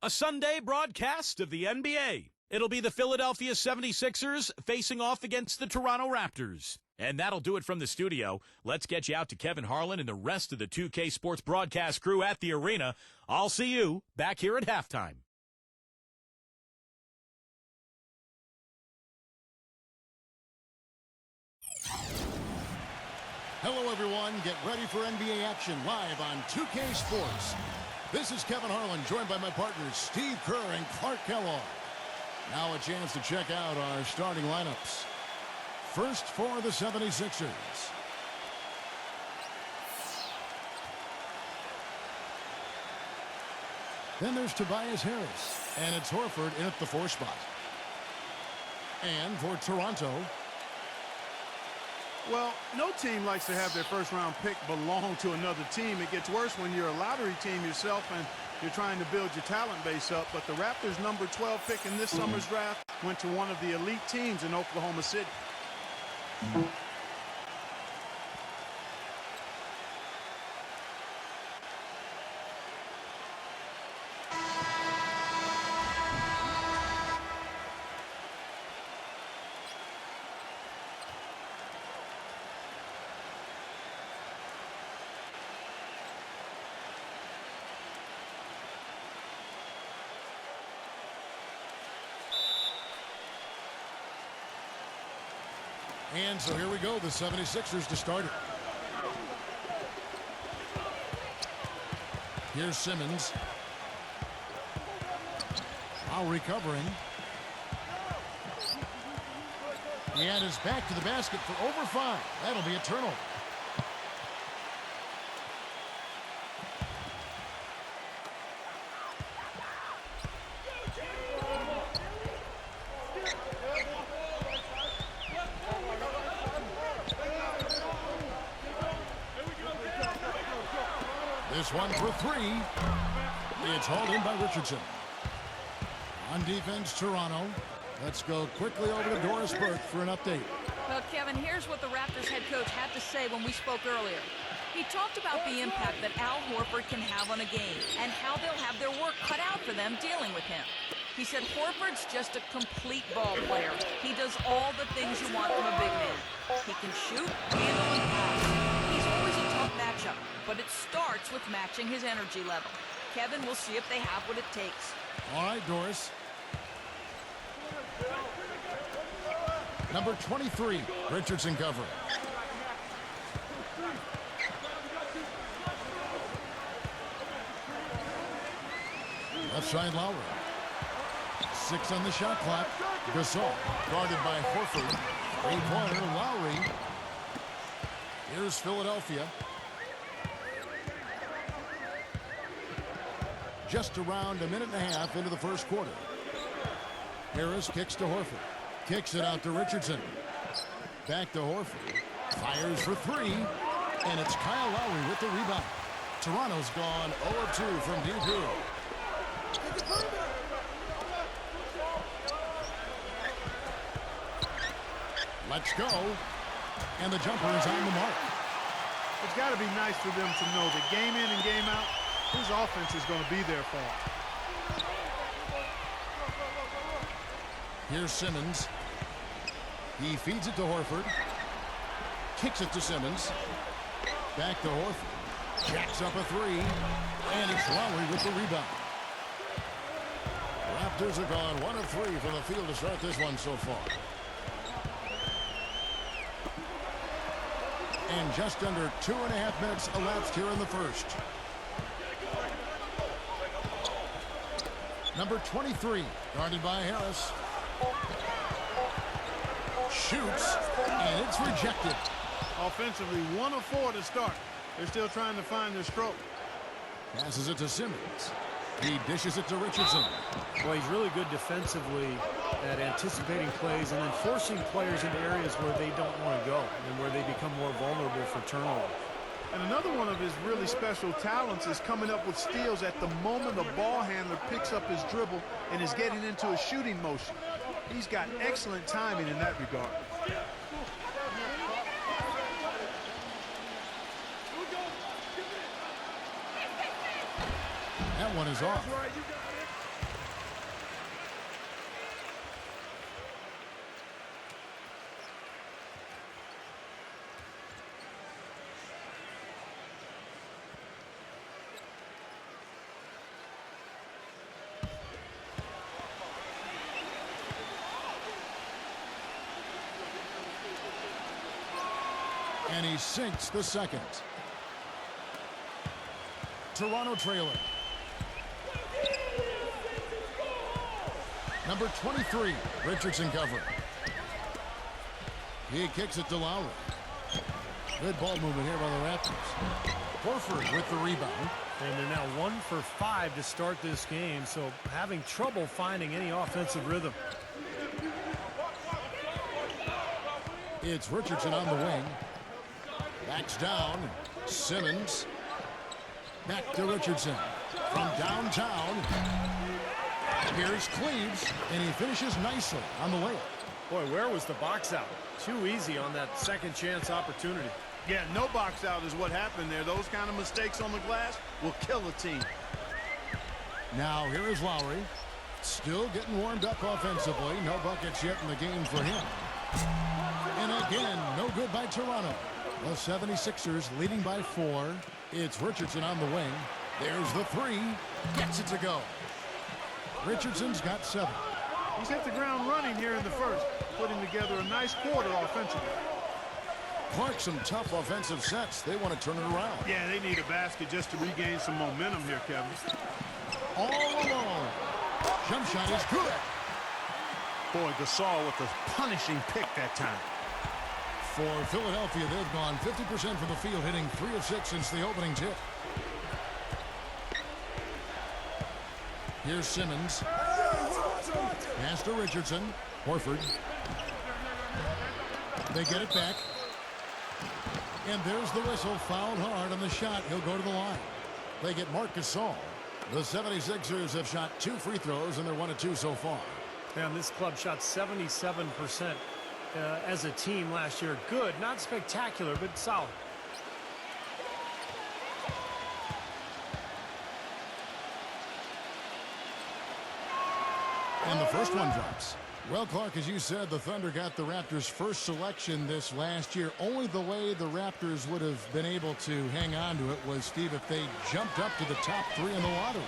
A Sunday broadcast of the NBA. It'll be the Philadelphia 76ers facing off against the Toronto Raptors. And that'll do it from the studio. Let's get you out to Kevin Harlan and the rest of the 2K Sports broadcast crew at the arena. I'll see you back here at halftime. Hello, everyone. Get ready for NBA action live on 2K Sports. This is Kevin Harlan, joined by my partners Steve Kerr and Clark Kellogg. Now a chance to check out our starting lineups. First for the 76ers. Then there's Tobias Harris, and it's Horford in at the 4 spot. And for Toronto, well, no team likes to have their first-round pick belong to another team. It gets worse when you're a lottery team yourself and you're trying to build your talent base up. But the Raptors' number 12 pick in this summer's draft went to one of the elite teams in Oklahoma City. and so here we go, the 76ers to start it. Here's Simmons. Now recovering. And is back to the basket for over 5. That'll be a turnover. This one for 3. It's hauled in by Richardson. On defense, Toronto. Let's go quickly over to Doris Burke for an update. Well, Kevin, here's what the Raptors head coach had to say when we spoke earlier. He talked about the impact that Al Horford can have on a game and how they'll have their work cut out for them dealing with him. He said Horford's just a complete ball player. He does all the things you want from a big man. He can shoot, handle, and pass. He's always a tough matchup, but it starts with matching his energy level. Kevin, we'll see if they have what it takes. All right, Doris. Number 23, Richardson covering. Left side, Lowry. 6 on the shot clock. Gasol guarded by Horford. 3-pointer, Lowry. Here's Philadelphia. Just around a minute and a half into the first quarter. Harris kicks to Horford. Kicks it out to Richardson. Back to Horford. Fires for 3. And it's Kyle Lowry with the rebound. Toronto's gone 0 of 2 from deep here. Let's go. And the jumper is on the mark. It's got to be nice for them to know that game in and game out, his offense is going to be there for him. Here's Simmons. He feeds it to Horford. Kicks it to Simmons. Back to Horford. Jacks up a 3. And it's Lowry with the rebound. Raptors have gone 1 of 3 from the field to start this one so far. And just under 2.5 minutes elapsed here in the first. Number 23, guarded by Harris. Shoots, and it's rejected. Offensively, 1 of 4 to start. They're still trying to find their stroke. Passes it to Simmons. He dishes it to Richardson. Well, he's really good defensively at anticipating plays and then forcing players into areas where they don't want to go and where they become more vulnerable for turnover. And another one of his really special talents is coming up with steals at the moment the ball handler picks up his dribble and is getting into a shooting motion. He's got excellent timing in that regard. That one is off. And he sinks the second. Toronto trailer. Number 23, Richardson covering. He kicks it to Lowry. Good ball movement here by the Raptors. Horford with the rebound. And they're now 1 for 5 to start this game, so having trouble finding any offensive rhythm. It's Richardson on the wing. Backs down. Simmons. Back to Richardson. From downtown. Here's Cleaves, and he finishes nicely on the layup. Boy, where was the box out? Too easy on that second chance opportunity. Yeah, no box out is what happened there. Those kind of mistakes on the glass will kill a team. Now here is Lowry. Still getting warmed up offensively. No buckets yet in the game for him. And again, no good by Toronto. The 76ers leading by 4. It's Richardson on the wing. There's the 3. Gets it to go. Richardson's got 7. He's hit the ground running here in the first, putting together a nice quarter offensively. Clark, some tough offensive sets. They want to turn it around. Yeah, they need a basket just to regain some momentum here, Kevin. All alone. Jump shot is good. Boy, Gasol with a punishing pick that time. For Philadelphia, they've gone 50% from the field, hitting 3 of 6 since the opening tip. Here's Simmons. Pass to Richardson. Horford. They get it back. And there's the whistle. Fouled hard on the shot. He'll go to the line. They get Marc Gasol. The 76ers have shot 2 free throws, and they're 1 of 2 so far. And this club shot 77% as a team last year. Good, not spectacular, but solid. And the first one drops. Well, Clark, as you said, the Thunder got the Raptors' first selection this last year. Only the way the Raptors would have been able to hang on to it was, Steve, if they jumped up to the top 3 in the lottery.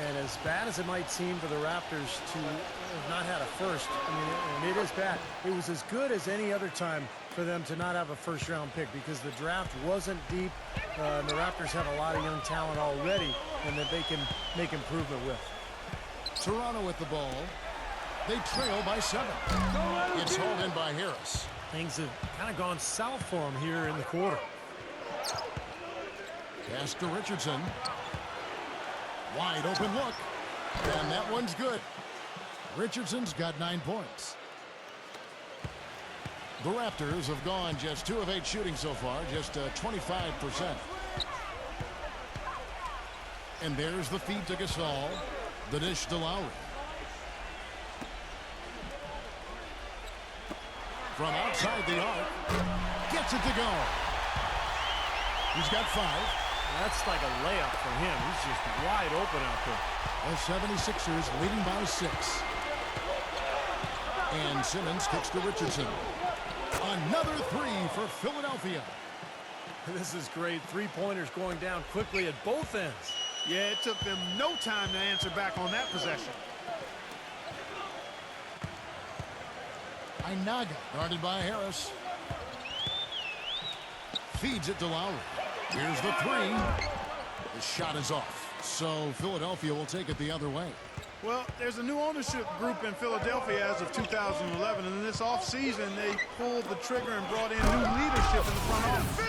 And as bad as it might seem for the Raptors to have not had a first, I mean, and it is bad. It was as good as any other time for them to not have a first-round pick because the draft wasn't deep. And the Raptors have a lot of young talent already and that they can make improvement with. Toronto with the ball. They trail by 7. It's hauled in by Harris. Things have kind of gone south for him here in the quarter. Pass to Richardson. Wide open look. And that one's good. Richardson's got 9 points. The Raptors have gone just 2 of 8 shooting so far, just 25%. And there's the feed to Gasol. The dish to Lowry. From outside the arc, gets it to go. He's got 5. That's like a layup for him. He's just wide open out there. The 76ers leading by 6. And Simmons kicks to Richardson. Another 3 for Philadelphia. This is great. 3-pointers going down quickly at both ends. Yeah, it took them no time to answer back on that possession. Inaga guarded by Harris. Feeds it to Lowry. Here's the 3. The shot is off. So Philadelphia will take it the other way. Well, there's a new ownership group in Philadelphia as of 2011, and in this offseason, they pulled the trigger and brought in new leadership in the front office.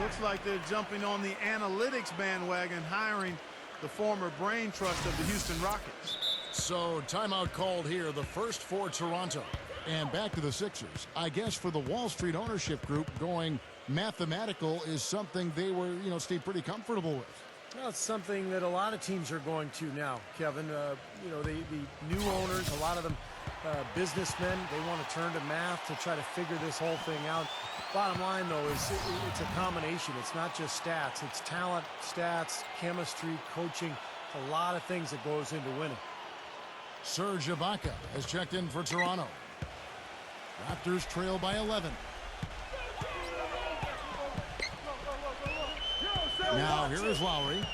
Looks like they're jumping on the analytics bandwagon, hiring the former brain trust of the Houston Rockets. So timeout called here, the first for Toronto. And back to the Sixers. I guess for the Wall Street ownership group, going mathematical is something they were, Steve, pretty comfortable with. Well, it's something that a lot of teams are going to now, Kevin. The new owners, a lot of them businessmen, they want to turn to math to try to figure this whole thing out. Bottom line, though, is it's a combination. It's not just stats. It's talent, stats, chemistry, coaching, a lot of things that goes into winning. Serge Ibaka has checked in for Toronto. Raptors trail by 11. Now here is Lowry.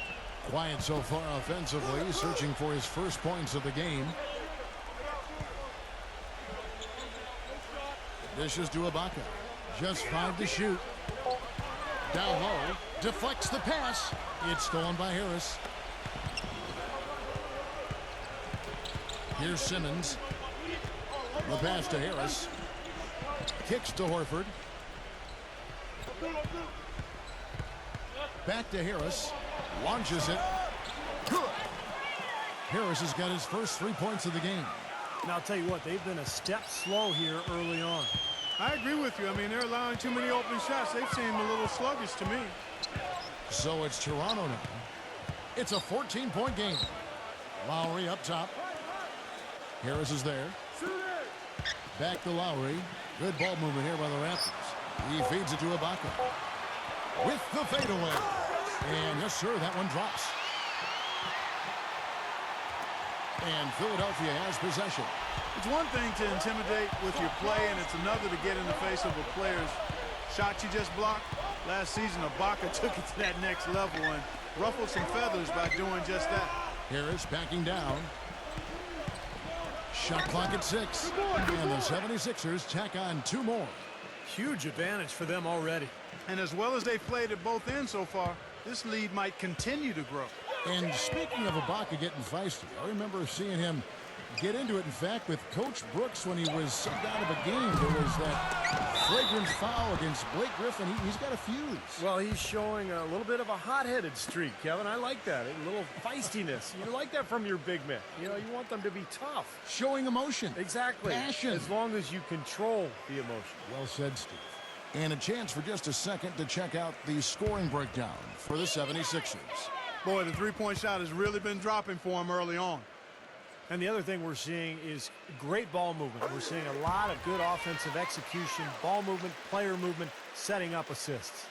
Quiet so far offensively, searching for his first points of the game. Dishes to Ibaka. Just 5 to shoot. Down low. Deflects the pass. It's stolen by Harris. Here's Simmons. The pass to Harris. Kicks to Horford. Back to Harris. Launches it. Good. Harris has got his first 3 points of the game. Now, I'll tell you what, they've been a step slow here early on. I agree with you. I mean, they're allowing too many open shots. They've seemed a little sluggish to me. So it's Toronto now. It's a 14-point game. Lowry up top. Harris is there. Back to Lowry. Good ball movement here by the Raptors. He feeds it to Ibaka. With the fadeaway. And yes, sir, that one drops. And Philadelphia has possession. It's one thing to intimidate with your play, and it's another to get in the face of a player's shot you just blocked. Last season, Ibaka took it to that next level and ruffled some feathers by doing just that. Harris backing down. Shot clock at 6. And the 76ers tack on 2 more. Huge advantage for them already. And as well as they've played at both ends so far, this lead might continue to grow. And speaking of Ibaka getting feisty, I remember seeing him get into it, in fact, with Coach Brooks when he was subbed out of a game. There was that flagrant foul against Blake Griffin. He's got a fuse. Well, he's showing a little bit of a hot-headed streak, Kevin. I like that. A little feistiness. You like that from your big men. You know, you want them to be tough. Showing emotion. Exactly. Passion. As long as you control the emotion. Well said, Steve. And a chance for just a second to check out the scoring breakdown for the 76ers. Boy, the three-point shot has really been dropping for him early on. And the other thing we're seeing is great ball movement. We're seeing a lot of good offensive execution, ball movement, player movement, setting up assists.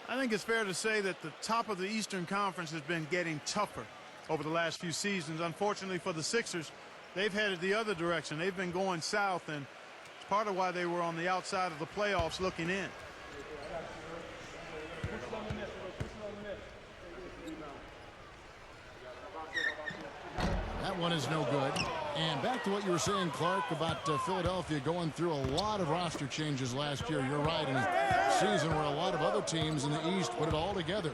I think it's fair to say that the top of the Eastern Conference has been getting tougher over the last few seasons. Unfortunately for the Sixers, they've headed the other direction. They've been going south, and it's part of why they were on the outside of the playoffs looking in. That one is no good. And back to what you were saying, Clark, about Philadelphia going through a lot of roster changes last year. You're right, in a season where a lot of other teams in the East put it all together.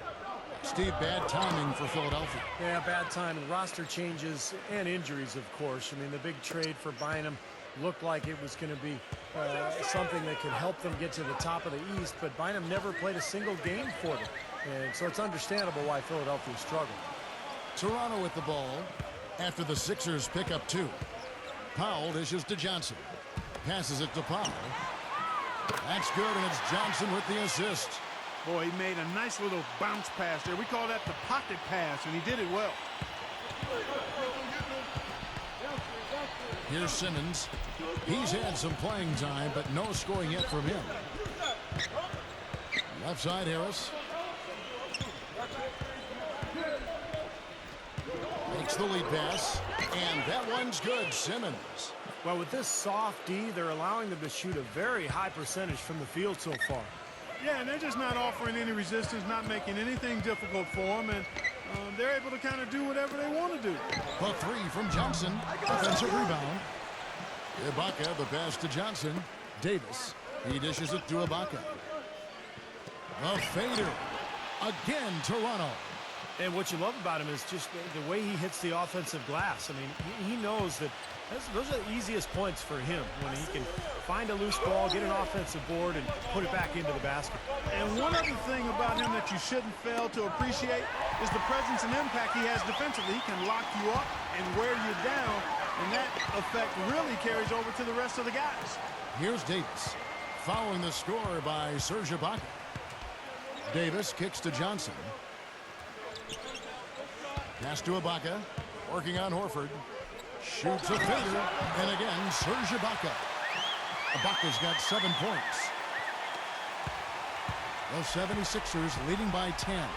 Steve, bad timing for Philadelphia. Yeah, bad timing. Roster changes and injuries, of course. I mean, the big trade for Bynum looked like it was going to be something that could help them get to the top of the East, but Bynum never played a single game for them. And so it's understandable why Philadelphia struggled. Toronto with the ball after the Sixers pick up 2. Powell dishes to Johnson. Passes it to Powell. That's good, and it's Johnson with the assist. Boy, he made a nice little bounce pass there. We call that the pocket pass, and he did it well. Here's Simmons. He's had some playing time, but no scoring yet from him. Left side, Harris. Makes the lead pass, and that one's good. Simmons. Well, with this soft D, they're allowing them to shoot a very high percentage from the field so far. Yeah, and they're just not offering any resistance, not making anything difficult for them, and they're able to kind of do whatever they want to do. The 3 from Johnson. Offensive rebound. Ibaka, the pass to Johnson. Davis. He dishes it to Ibaka. The fader. Again, Toronto. And what you love about him is just the way he hits the offensive glass. I mean, he knows that those are the easiest points for him, when he can find a loose ball, get an offensive board, and put it back into the basket. And one other thing about him that you shouldn't fail to appreciate is the presence and impact he has defensively. He can lock you up and wear you down, and that effect really carries over to the rest of the guys. Here's Davis, following the score by Serge Ibaka. Davis kicks to Johnson. Pass to Ibaka, working on Horford. Shoots a fader, and again, Serge Ibaka. Ibaka's got 7 points. The 76ers leading by 10.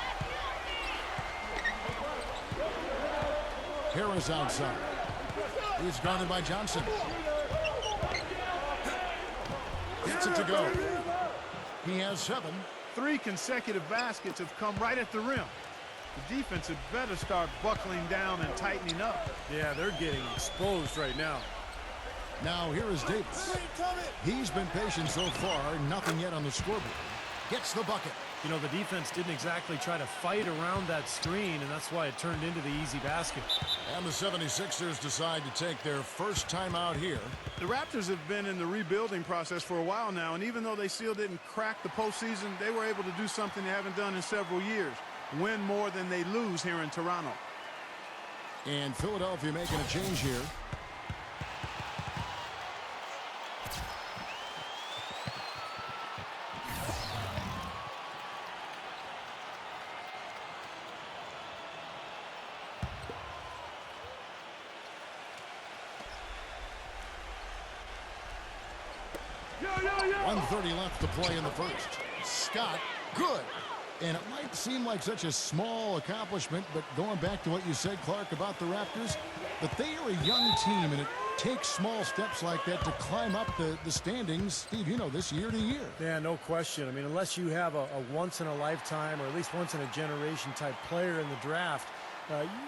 Harris outside. He's guarded by Johnson. Gets it to go. He has 7. 3 consecutive baskets have come right at the rim. The defense had better start buckling down and tightening up. Yeah, they're getting exposed right now. Now here is Davis. He's been patient so far. Nothing yet on the scoreboard. Gets the bucket. You know, the defense didn't exactly try to fight around that screen, and that's why it turned into the easy basket. And the 76ers decide to take their first time out here. The Raptors have been in the rebuilding process for a while now, and even though they still didn't crack the postseason, they were able to do something they haven't done in several years. Win more than they lose here in Toronto. And Philadelphia making a change here. Yeah. 1:30 left to play in the first. Scott, good. And it might seem like such a small accomplishment, but going back to what you said, Clark, about the Raptors, that they are a young team, and it takes small steps like that to climb up the standings, Steve, you know, this year to year. Yeah, no question. I mean, unless you have a once-in-a-lifetime or at least once-in-a-generation type player in the draft,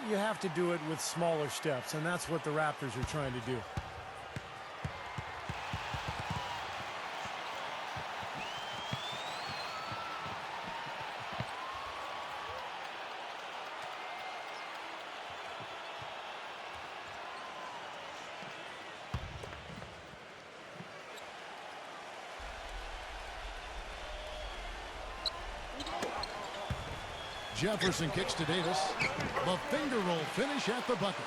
you have to do it with smaller steps, and that's what the Raptors are trying to do. Jefferson kicks to Davis. The finger roll finish at the bucket.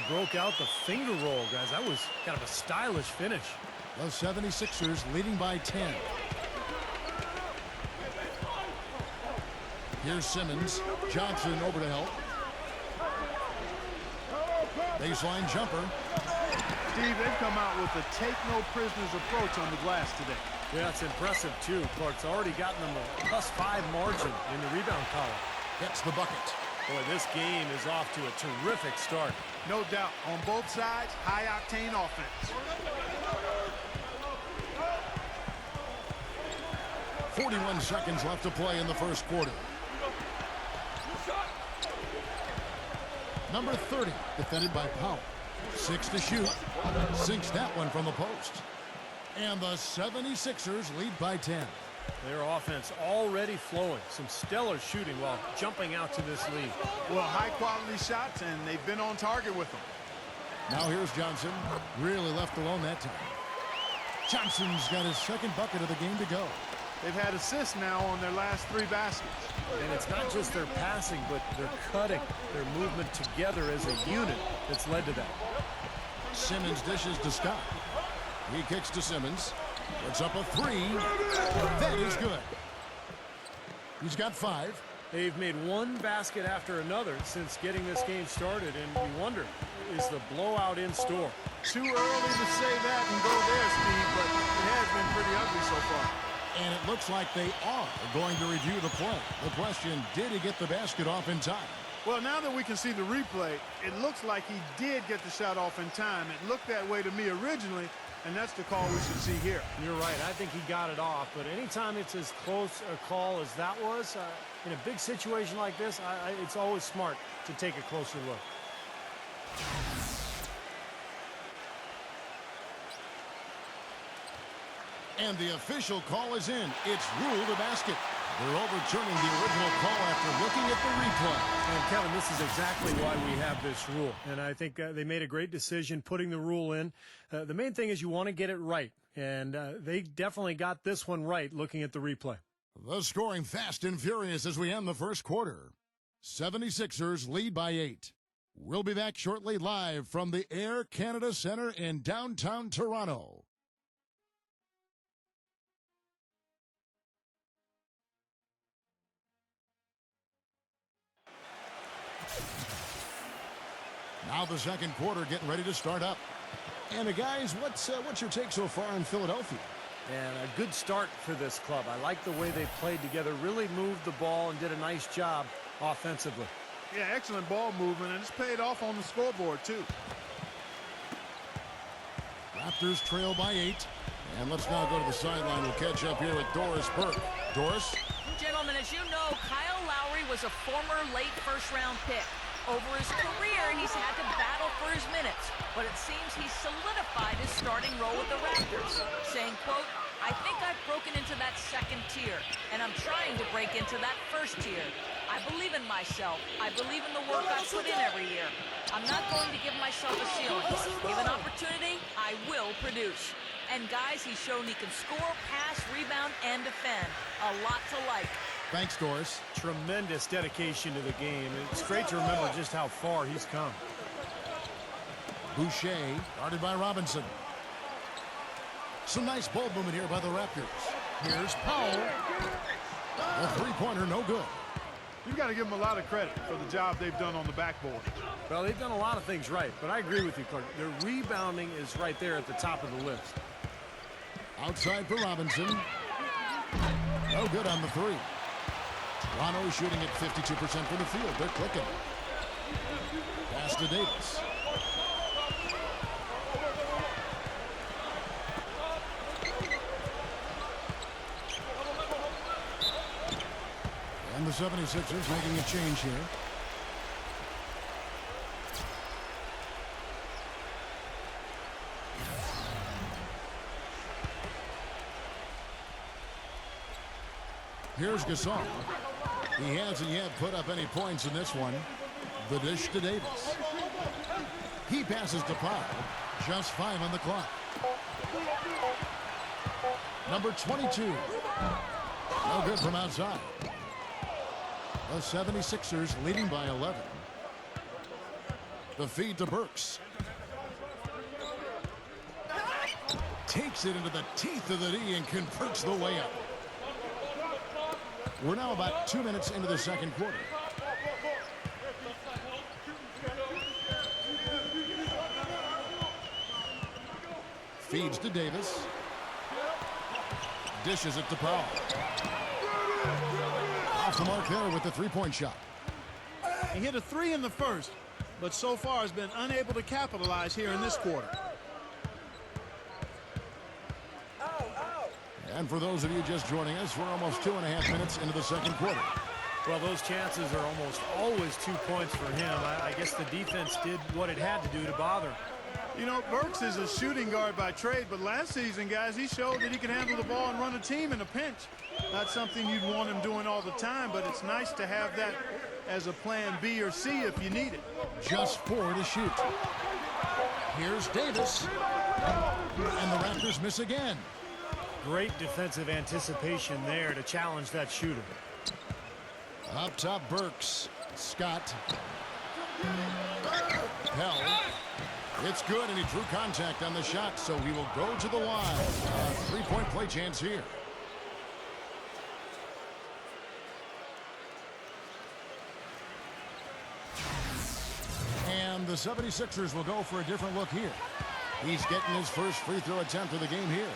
Broke out the finger roll, guys. That was kind of a stylish finish. The 76ers leading by 10. Here's Simmons. Johnson over to help. Baseline jumper. Steve, they've come out with a take-no-prisoners approach on the glass today. Yeah, it's impressive, too. Clark's already gotten them a +5 margin in the rebound column. Gets the bucket. Boy, this game is off to a terrific start. No doubt. On both sides, high-octane offense. 41 seconds left to play in the first quarter. Number 30, defended by Powell. 6 to shoot. Sinks that one from the post. And the 76ers lead by 10. Their offense already flowing. Some stellar shooting while jumping out to this lead. Well, high-quality shots, and they've been on target with them. Now here's Johnson. Really left alone that time. Johnson's got his second bucket of the game to go. They've had assists now on their last 3 baskets. And it's not just their passing, but their cutting, their movement together as a unit that's led to that. Simmons dishes to Scott. He kicks to Simmons. Puts up a 3. That is good. He's got 5. They've made one basket after another since getting this game started, and you wonder, is the blowout in store? Too early to say that and go there, Steve, but it has been pretty ugly so far. And it looks like they are going to review the play. The question, did he get the basket off in time? Well, now that we can see the replay, it looks like he did get the shot off in time. It looked that way to me originally, and that's the call we should see here. You're right. I think he got it off, but anytime it's as close a call as that was, in a big situation like this, it's always smart to take a closer look. And the official call is in. It's ruled a basket. They're overturning the original call after looking at the replay. And, Kevin, this is exactly why we have this rule. And I think they made a great decision putting the rule in. The main thing is you want to get it right. And they definitely got this one right looking at the replay. The scoring fast and furious as we end the first quarter. 76ers lead by 8. We'll be back shortly live from the Air Canada Centre in downtown Toronto. Now the second quarter getting ready to start up. And guys, what's your take so far in Philadelphia? And a good start for this club. I like the way they played together, really moved the ball and did a nice job offensively. Yeah, excellent ball movement, and it's paid off on the scoreboard, too. Raptors trail by 8. And let's now go to the sideline. We'll catch up here with Doris Burke. Doris? Gentlemen, as you know, Kyle Lowry was a former late first-round pick. Over his career, he's had to battle for his minutes, but it seems he's solidified his starting role with the Raptors, saying, quote, I think I've broken into that second tier, and I'm trying to break into that first tier. I believe in myself. I believe in the work I put in every year. I'm not going to give myself a ceiling. Given opportunity, I will produce. And guys, he's shown he can score, pass, rebound, and defend. A lot to like. Thanks, Doris. Tremendous dedication to the game. It's great to remember just how far he's come. Boucher, guarded by Robinson. Some nice ball movement here by the Raptors. Here's Powell. A three-pointer, no good. You've got to give them a lot of credit for the job they've done on the backboard. Well, they've done a lot of things right, but I agree with you, Clark. Their rebounding is right there at the top of the list. Outside for Robinson. No good on the three. Toronto shooting at 52% from the field. They're clicking. Pass to Davis. And the 76ers making a change here. Here's Gasol. He hasn't yet put up any points in this one. The dish to Davis. He passes to Powell. Just 5 on the clock. Number 22. No good from outside. The 76ers leading by 11. The feed to Burks. Takes it into the teeth of the D and converts the layup. We're now about 2 minutes into the second quarter. Feeds to Davis. Dishes it to Powell. Off the mark there with the three-point shot. He hit a three in the first, but so far has been unable to capitalize here in this quarter. And for those of you just joining us, we're almost 2.5 minutes into the second quarter. Well, those chances are almost always 2 points for him. I guess the defense did what it had to do to bother him. You know, Burks is a shooting guard by trade, but last season, guys, he showed that he can handle the ball and run a team in a pinch. Not something you'd want him doing all the time, but it's nice to have that as a plan B or C if you need it. Just 4 to shoot. Here's Davis. And the Raptors miss again. Great defensive anticipation there to challenge that shooter. Up top, Burks. Scott. Held. It's good, and he drew contact on the shot, so he will go to the line. A three-point play chance here. And the 76ers will go for a different look here. He's getting his first free throw attempt of the game here.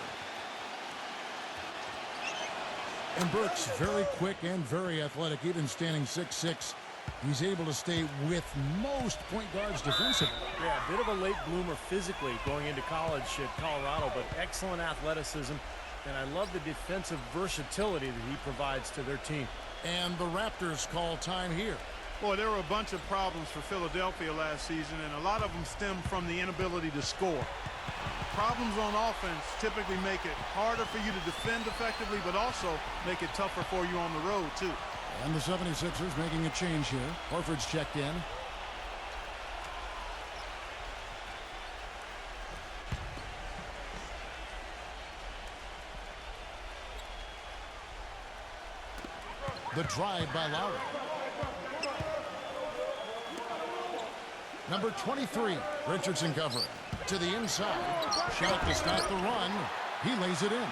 And Burks, very quick and very athletic, even standing 6'6". He's able to stay with most point guards defensively. Yeah, a bit of a late bloomer physically going into college at Colorado, but excellent athleticism. And I love the defensive versatility that he provides to their team. And the Raptors call time here. Boy, there were a bunch of problems for Philadelphia last season, and a lot of them stem from the inability to score. Problems on offense typically make it harder for you to defend effectively, but also make it tougher for you on the road, too. And the 76ers making a change here. Horford's checked in. The drive by Lowry. Number 23, Richardson covering. To the inside. Shot to stop the run. He lays it in.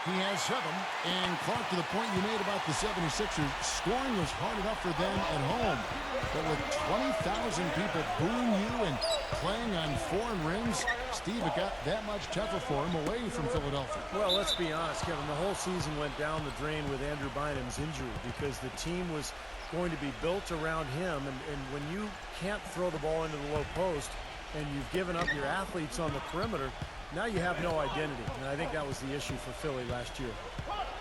He has 7. And Clark, to the point you made about the 76ers, scoring was hard enough for them at home. But with 20,000 people booing you and playing on foreign rims, Steve, it got that much tougher for him away from Philadelphia. Well, let's be honest, Kevin. The whole season went down the drain with Andrew Bynum's injury because the team was going to be built around him. And when you can't throw the ball into the low post and you've given up your athletes on the perimeter, now you have no identity. And I think that was the issue for Philly last year.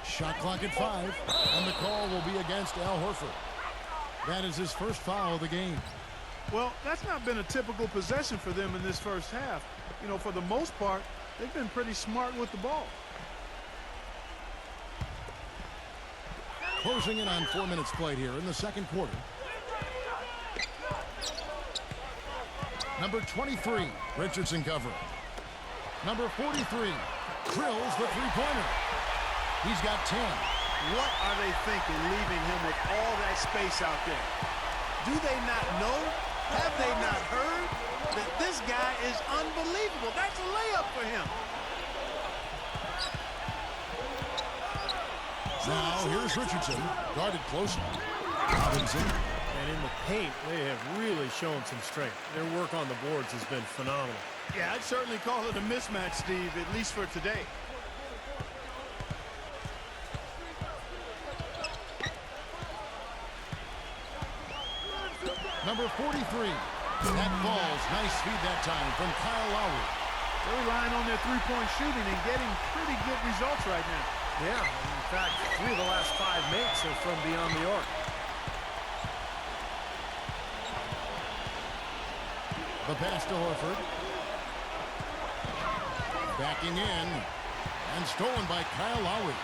Shot clock at 5. And the call will be against Al Horford. That is his first foul of the game. Well, that's not been a typical possession for them in this first half. You know, for the most part, they've been pretty smart with the ball. Closing in on 4 minutes played here in the second quarter. Number 23, Richardson covering. Number 43, drills the three-pointer. He's got 10. What are they thinking leaving him with all that space out there? Do they not know? Have they not heard that this guy is unbelievable? That's a layup for him. Now here's Richardson, guarded closely. Robinson. And in the paint, they have really shown some strength. Their work on the boards has been phenomenal. Yeah, I'd certainly call it a mismatch, Steve, at least for today. Number 43. That falls. Nice feed that time from Kyle Lowry. They're relying on their three-point shooting and getting pretty good results right now. Yeah, in fact, 3 of the last 5 makes are from beyond the arc. The pass to Horford. Backing in. And stolen by Kyle Lowry.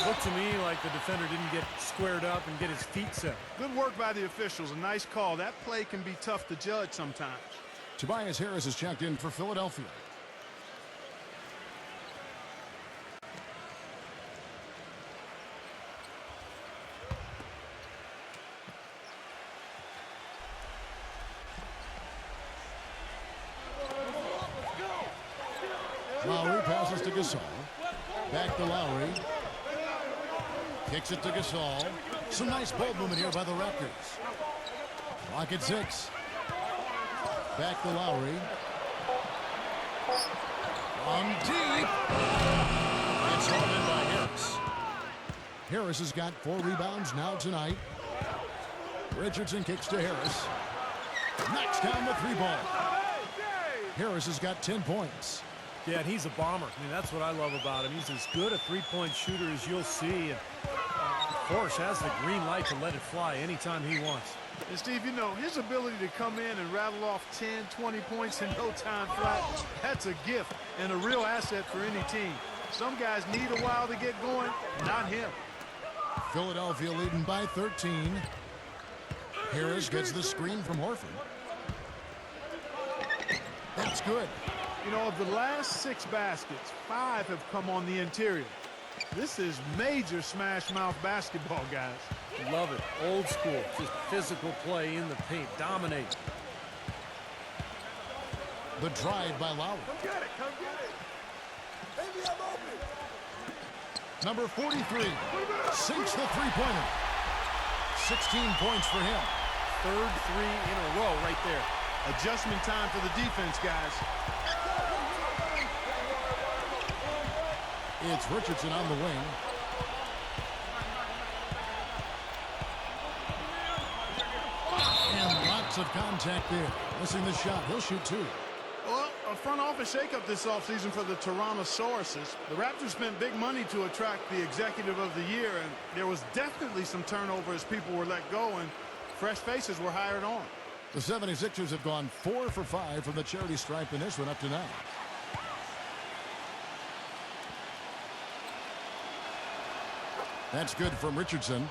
Looked to me like the defender didn't get squared up and get his feet set. Good work by the officials. A nice call. That play can be tough to judge sometimes. Tobias Harris is checked in for Philadelphia. Lowry passes to Gasol. Back to Lowry. Kicks it to Gasol. Some nice ball movement here by the Raptors. Clock at 6. Back to Lowry. On deep. It's hauled in by Harris. Harris has got 4 rebounds now tonight. Richardson kicks to Harris. Knocks down the 3-ball. Harris has got 10 points. Yeah, and he's a bomber. I mean, that's what I love about him. He's as good a three-point shooter as you'll see. And, of course, has the green light to let it fly anytime he wants. And, Steve, you know, his ability to come in and rattle off 10, 20 points in no time flat, that's a gift and a real asset for any team. Some guys need a while to get going, not him. Philadelphia leading by 13. Harris gets the screen from Horford. That's good. You know, of the last 6 baskets, 5 have come on the interior. This is major smash-mouth basketball, guys. Love it. Old school. Just physical play in the paint. Dominate. The drive by Lowry. Come get it. Come get it. Baby, I'm open. Number 43 sinks the three-pointer. 16 points for him. 3rd 3 in a row right there. Adjustment time for the defense, guys. It's Richardson on the wing. And lots of contact there. Missing the shot. He'll shoot 2. Well, a front office shakeup this offseason for the Tyrannosauruses. The Raptors spent big money to attract the executive of the year, and there was definitely some turnover as people were let go and fresh faces were hired on. The 76ers have gone 4 for 5 from the charity stripe in this one up to now. That's good from Richardson.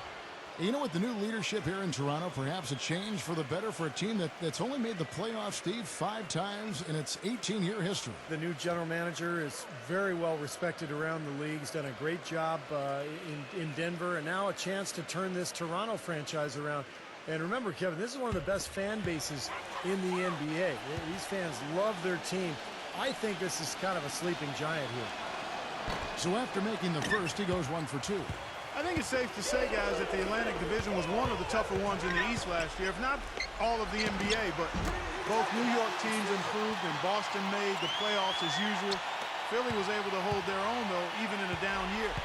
You know, with the new leadership here in Toronto, perhaps a change for the better for a team that's only made the playoffs, Steve, 5 times in its 18-year history. The new general manager is very well respected around the league. He's done a great job in Denver, and now a chance to turn this Toronto franchise around. And remember, Kevin, this is one of the best fan bases in the NBA. These fans love their team. I think this is kind of a sleeping giant here. So after making the first, he goes 1 for 2. I think it's safe to say, guys, that the Atlantic Division was one of the tougher ones in the East last year, if not all of the NBA. But both New York teams improved and Boston made the playoffs as usual. Philly was able to hold their own, though, even in a down year.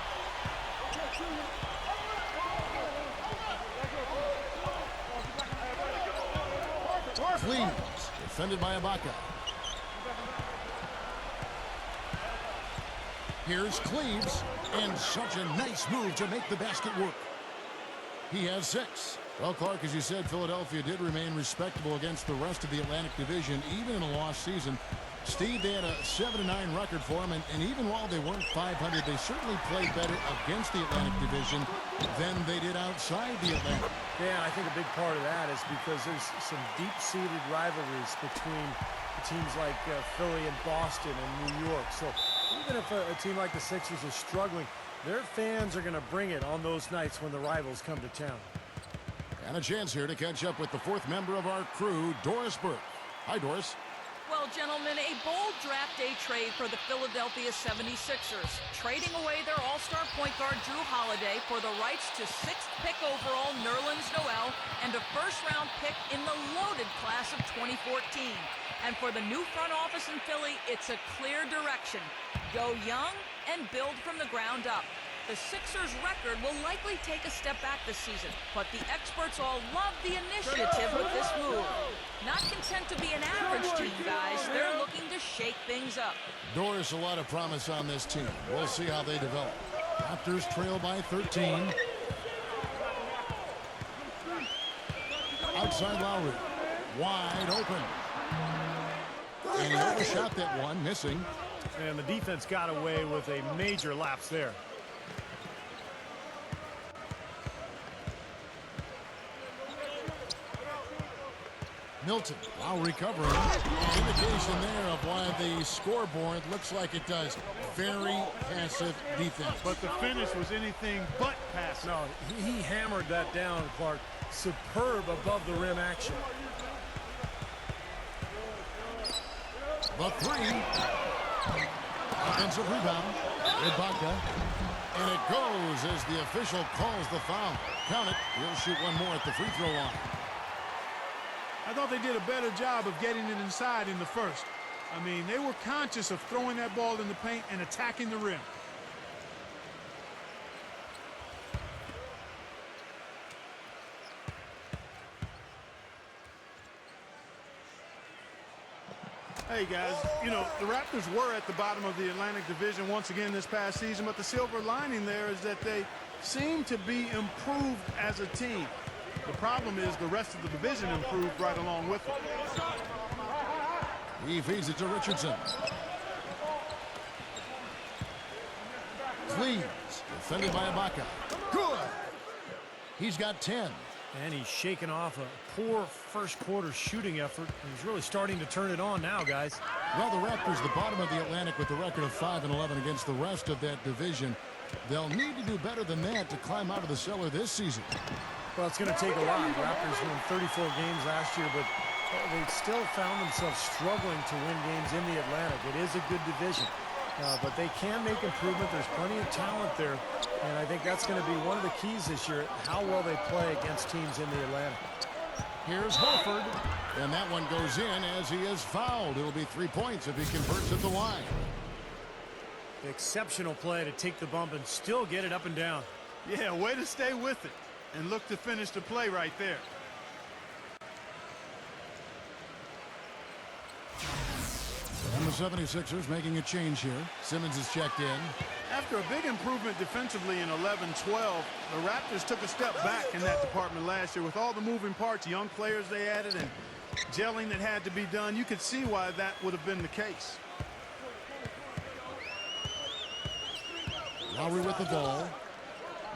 Cleans, defended by Ibaka. Here's Cleaves, and such a nice move to make the basket work. He has 6. Well, Clark, as you said, Philadelphia did remain respectable against the rest of the Atlantic Division, even in a lost season. Steve, they had a 7-9 record for them, and even while they weren't 500, they certainly played better against the Atlantic Division than they did outside the Atlantic. Yeah, I think a big part of that is because there's some deep-seated rivalries between teams like Philly and Boston and New York. So even if a team like the Sixers is struggling, their fans are going to bring it on those nights when the rivals come to town. And a chance here to catch up with the fourth member of our crew, Doris Burke. Hi, Doris. Well, gentlemen, a bold draft day trade for the Philadelphia 76ers, trading away their all-star point guard Drew Holiday for the rights to 6th pick overall Nerlens Noel and a first-round pick in the loaded class of 2014. And for the new front office in Philly, it's a clear direction. Go young and build from the ground up. The Sixers' record will likely take a step back this season, but the experts all love the initiative with this move. Not content to be an average team, guys. They're looking to shake things up. Doris, a lot of promise on this team. We'll see how they develop. Raptors trail by 13. Outside Lowry. Wide open. And he overshot that one, missing. And the defense got away with a major lapse there. Milton now recovering. Indication there of why the scoreboard looks like it does. Very passive defense. But the finish was anything but passive. No, he hammered that down, Clark. Superb above the rim action. The three. Offensive rebound. Ibaka. And it goes as the official calls the foul. Count it. He'll shoot one more at the free throw line. I thought they did a better job of getting it inside in the first. I mean, they were conscious of throwing that ball in the paint and attacking the rim. Hey, guys, you know, the Raptors were at the bottom of the Atlantic Division once again this past season, but the silver lining there is that they seem to be improved as a team. The problem is the rest of the division improved right along with it. He feeds it to Richardson. Cleaves. Defended by Ibaka. Good. He's got 10. And he's shaking off a poor first quarter shooting effort. He's really starting to turn it on now, guys. Well, the Raptors, the bottom of the Atlantic with a record of 5-11 against the rest of that division. They'll need to do better than that to climb out of the cellar this season. Well, it's going to take a lot. Raptors won 34 games last year, but they still found themselves struggling to win games in the Atlantic. It is a good division, but they can make improvement. There's plenty of talent there, and I think that's going to be one of the keys this year, how well they play against teams in the Atlantic. Here's Horford, and that one goes in as he is fouled. It'll be 3 points if he converts at the line. Exceptional play to take the bump and still get it up and down. Yeah, way to stay with it and look to finish the play right there. And the 76ers making a change here. Simmons is checked in. After a big improvement defensively in 11-12, the Raptors took a step back in that department last year with all the moving parts, young players they added, and gelling that had to be done. You could see why that would have been the case. Lowry with the ball.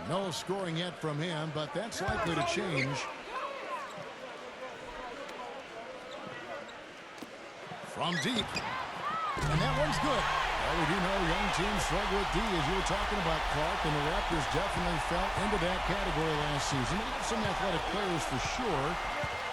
No scoring yet from him, but that's likely to change. From deep. And that one's good. Well, we do know young teams struggle with D, as you were talking about, Clark, and the Raptors definitely fell into that category last season. They have some athletic players for sure.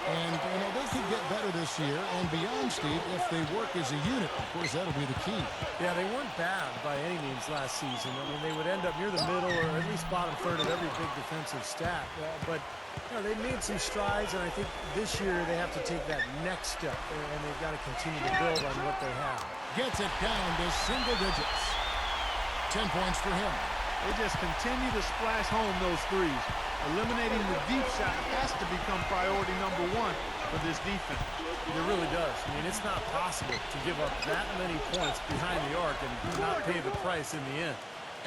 And, you know, they could get better this year and beyond, Steve, if they work as a unit. Of course, that'll be the key. Yeah, they weren't bad by any means last season. I mean, they would end up near the middle or at least bottom third of every big defensive stat. But, you know, they made some strides, and I think this year they have to take that next step, and they've got to continue to build on what they have. Gets it down to single digits. 10 points for him. They just continue to splash home those threes. Eliminating the deep shot has to become priority number one for this defense. It really does. I mean, it's not possible to give up that many points behind the arc and not pay the price in the end.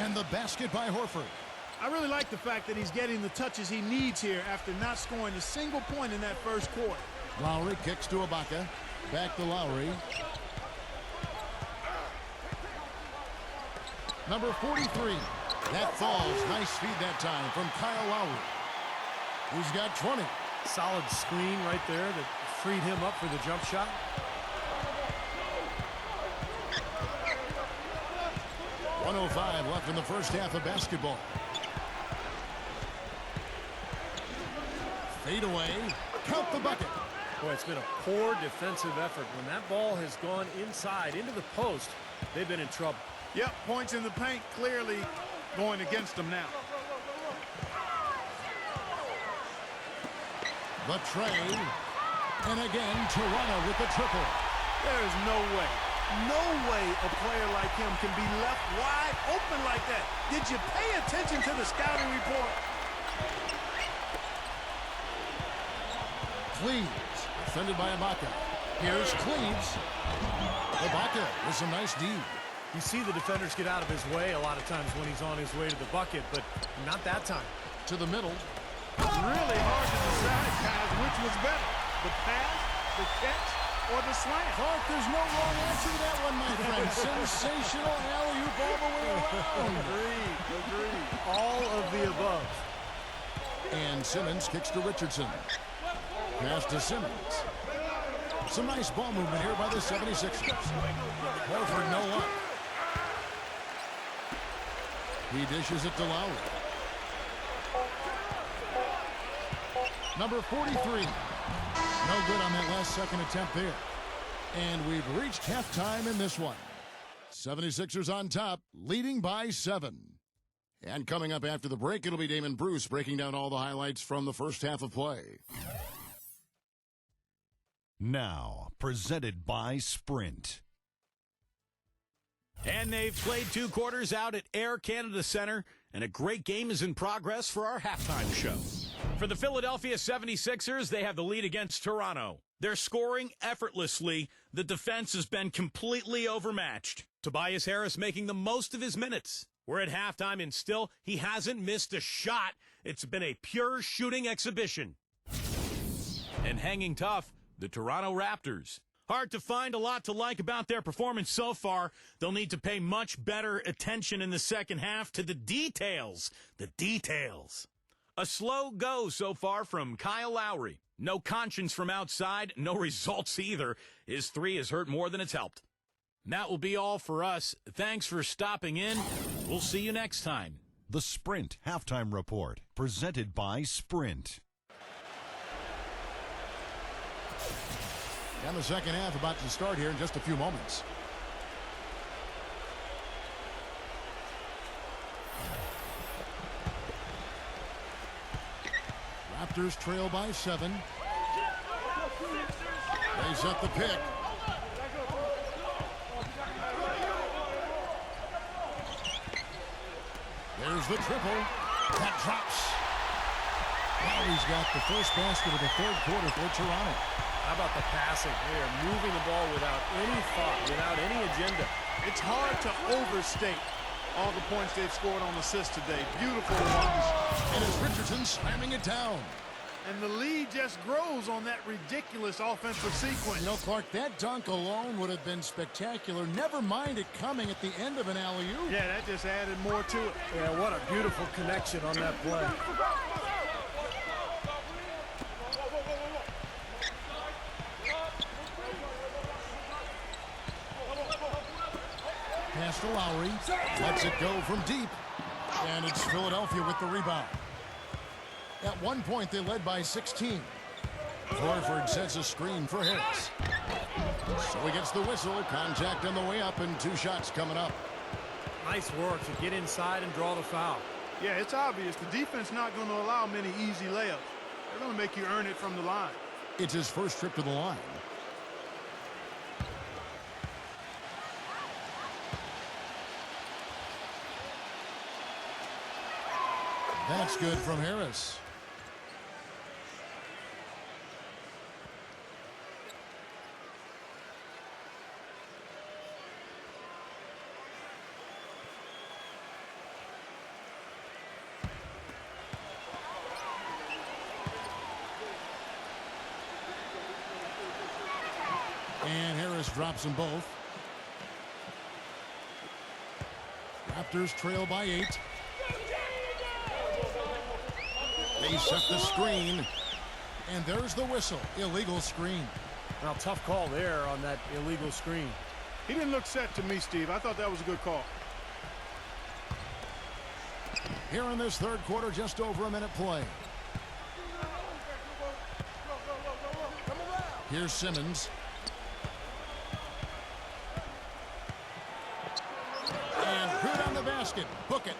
And the basket by Horford. I really like the fact that he's getting the touches he needs here after not scoring a single point in that first quarter. Lowry kicks to Ibaka. Back to Lowry. Number 43. That falls. Nice feed that time from Kyle Lowry. He's got 20. Solid screen right there that freed him up for the jump shot. .105 left in the first half of basketball. Fade away. Count the bucket. Boy, it's been a poor defensive effort. When that ball has gone inside into the post, they've been in trouble. Yep, points in the paint clearly going against them now. The trade. And again, Toronto with the triple. There is no way a player like him can be left wide open like that. Did you pay attention to the scouting report? Cleaves, defended by Ibaka. Here's Cleaves. Ibaka with some nice D. You see the defenders get out of his way a lot of times when he's on his way to the bucket, but not that time. To the middle. Really hard to decide, guys, which was better. The pass, the catch, or the slam. Clark, there's no wrong answer to that one, my friend. Sensational alley-oop all the way around. Agreed. All of the above. And Simmons kicks to Richardson. Pass to Simmons. Some nice ball movement here by the 76ers. Horford no luck. He dishes it to Lowry. Number 43. No good on that last second attempt there. And we've reached halftime in this one. 76ers on top, leading by 7. And coming up after the break, it'll be Damon Bruce breaking down all the highlights from the first half of play. Now, presented by Sprint. And they've played 2 quarters out at Air Canada Center, and a great game is in progress for our halftime show. For the Philadelphia 76ers, they have the lead against Toronto. They're scoring effortlessly. The defense has been completely overmatched. Tobias Harris making the most of his minutes. We're at halftime, and still, he hasn't missed a shot. It's been a pure shooting exhibition. And hanging tough, the Toronto Raptors. Hard to find a lot to like about their performance so far. They'll need to pay much better attention in the second half to the details. The details. A slow go so far from Kyle Lowry. No conscience from outside, no results either. His 3 has hurt more than it's helped. And that will be all for us. Thanks for stopping in. We'll see you next time. The Sprint Halftime Report, presented by Sprint. And the second half about to start here in just a few moments. Raptors trail by 7. They set the pick. There's the triple. That drops. Now he's got the first basket of the third quarter for Toronto. How about the passing? They are moving the ball without any thought, without any agenda. It's hard to overstate all the points they've scored on assists today. Beautiful watch. And it's Richardson slamming it down. And the lead just grows on that ridiculous offensive sequence. You know, Clark, that dunk alone would have been spectacular. Never mind it coming at the end of an alley-oop. Yeah, that just added more to it. Yeah, what a beautiful connection on that play. Pass to Lowry. Lets it go from deep. And it's Philadelphia with the rebound. At one point, they led by 16. Horford sets a screen for Harris. So he gets the whistle. Contact on the way up, and 2 shots coming up. Nice work to get inside and draw the foul. Yeah, it's obvious. The defense not going to allow many easy layups. They're going to make you earn it from the line. It's his first trip to the line. That's good from Harris. And Harris drops them both. Raptors trail by 8. They set the screen. And there's the whistle. Illegal screen. Now, tough call there on that illegal screen. He didn't look set to me, Steve. I thought that was a good call. Here in this third quarter, just over a minute play. Here's Simmons. And good on the basket. Book it.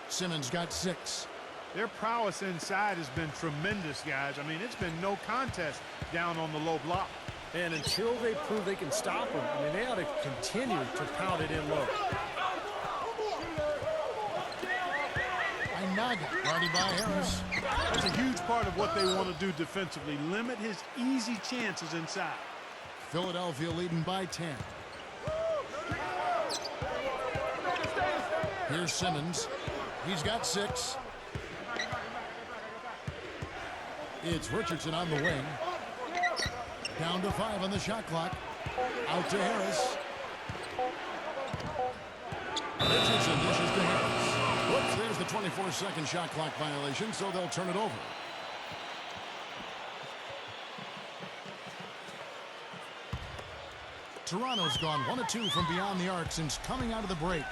Simmons got 6. Their prowess inside has been tremendous, guys. I mean, it's been no contest down on the low block. And until they prove they can stop them, I mean, they ought to continue to pound it in low. Naga, guarded by Harris. That's a huge part of what they want to do defensively. Limit his easy chances inside. Philadelphia leading by 10. Here's Simmons. He's got 6. It's Richardson on the wing. Down to 5 on the shot clock. Out to Harris. Richardson dishes to Harris. Whoops, there's the 24-second shot clock violation, so they'll turn it over. Toronto's gone 1 of 2 from beyond the arc since coming out of the break.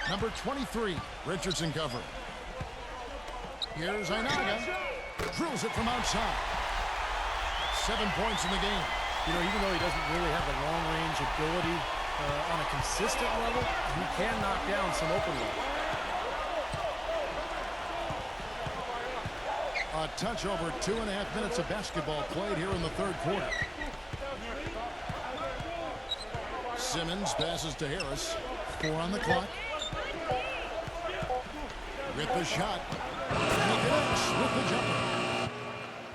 Number 23, Richardson covering. Here's Inaga. Drills it from outside. 7 points in the game. You know, even though he doesn't really have the long-range ability on a consistent level, he can knock down some open ones. A touch over 2.5 minutes of basketball played here in the third quarter. Simmons passes to Harris. 4 on the clock. With the shot. And he connects with the jumper.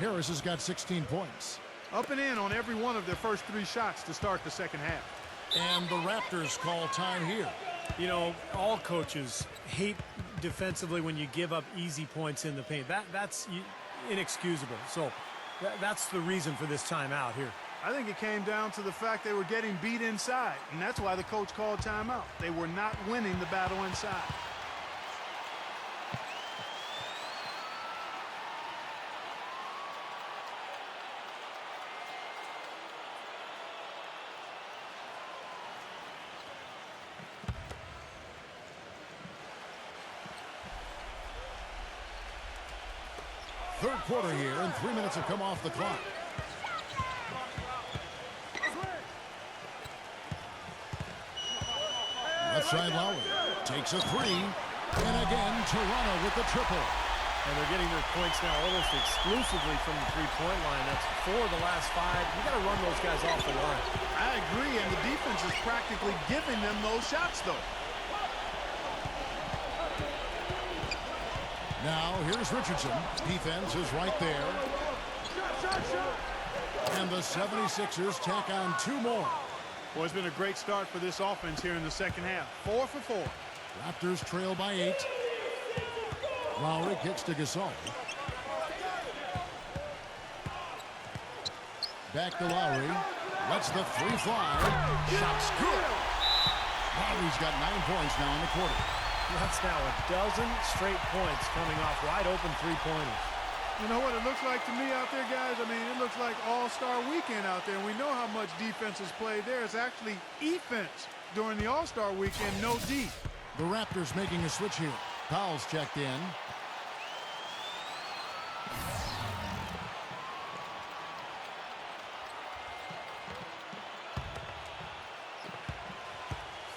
Harris has got 16 points. Up and in on every one of their first 3 shots to start the second half. And the Raptors call time here. You know, all coaches hate defensively when you give up easy points in the paint. That's inexcusable. So that's the reason for this timeout here. I think it came down to the fact they were getting beat inside, and that's why the coach called timeout. They were not winning the battle inside. Third quarter here, and 3 minutes have come off the clock. Left side Lowry takes a 3, and again Toronto with the triple. And they're getting their points now almost exclusively from the three-point line. That's 4 of the last 5. You got to run those guys off the line. I agree, and the defense is practically giving them those shots, though. Now, here's Richardson. Defense is right there. And the 76ers tack on 2 more. Well, it's been a great start for this offense here in the second half. 4 for 4. Raptors trail by 8. Lowry kicks to Gasol. Back to Lowry. Lets the 3 fly. Shot's good. Lowry's got 9 points now in the quarter. That's now a dozen straight points coming off wide open three-pointers. You know what it looks like to me out there, guys? I mean, it looks like all-star weekend out there. We know how much defense is played there. It's actually offense during the all-star weekend, no D. The Raptors making a switch here. Powell's checked in.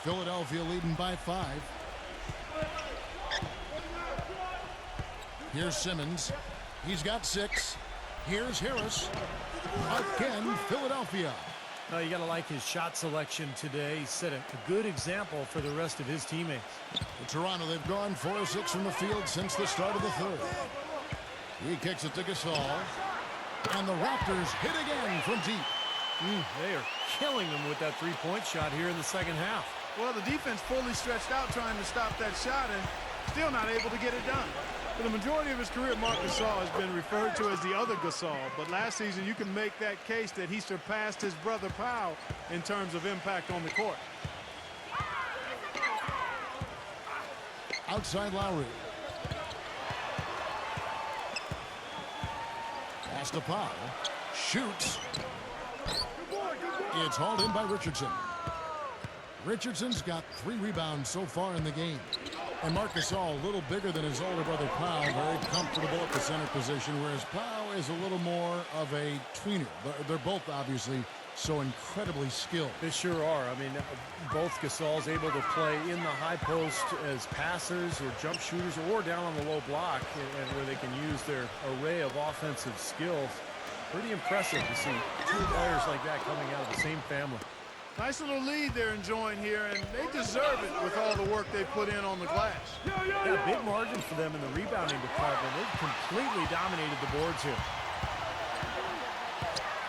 Philadelphia leading by 5. Here's Simmons. He's got 6. Here's Harris. Again, Philadelphia. You got to like his shot selection today. He set a good example for the rest of his teammates. In Toronto, they've gone 4 of 6 from the field since the start of the third. He kicks it to Gasol. And the Raptors hit again from deep. They are killing them with that three-point shot here in the second half. Well, the defense fully stretched out trying to stop that shot, and Still not able to get it done. For the majority of his career, Marc Gasol has been referred to as the other Gasol. But last season, you can make that case that he surpassed his brother Powell in terms of impact on the court. Outside Lowry. Pass to Powell. Shoots. It's hauled in by Richardson. Richardson's got 3 rebounds so far in the game. And Marc Gasol, a little bigger than his older brother Powell, very comfortable at the center position, whereas Powell is a little more of a tweener. They're both obviously so incredibly skilled. They sure are. I mean, both Gasol's able to play in the high post as passers or jump shooters or down on the low block, and where they can use their array of offensive skills. Pretty impressive to see 2 players like that coming out of the same family. Nice little lead they're enjoying here, and they deserve it with all the work they put in on the glass. Yeah, big margin for them in the rebounding department. They've completely dominated the boards here.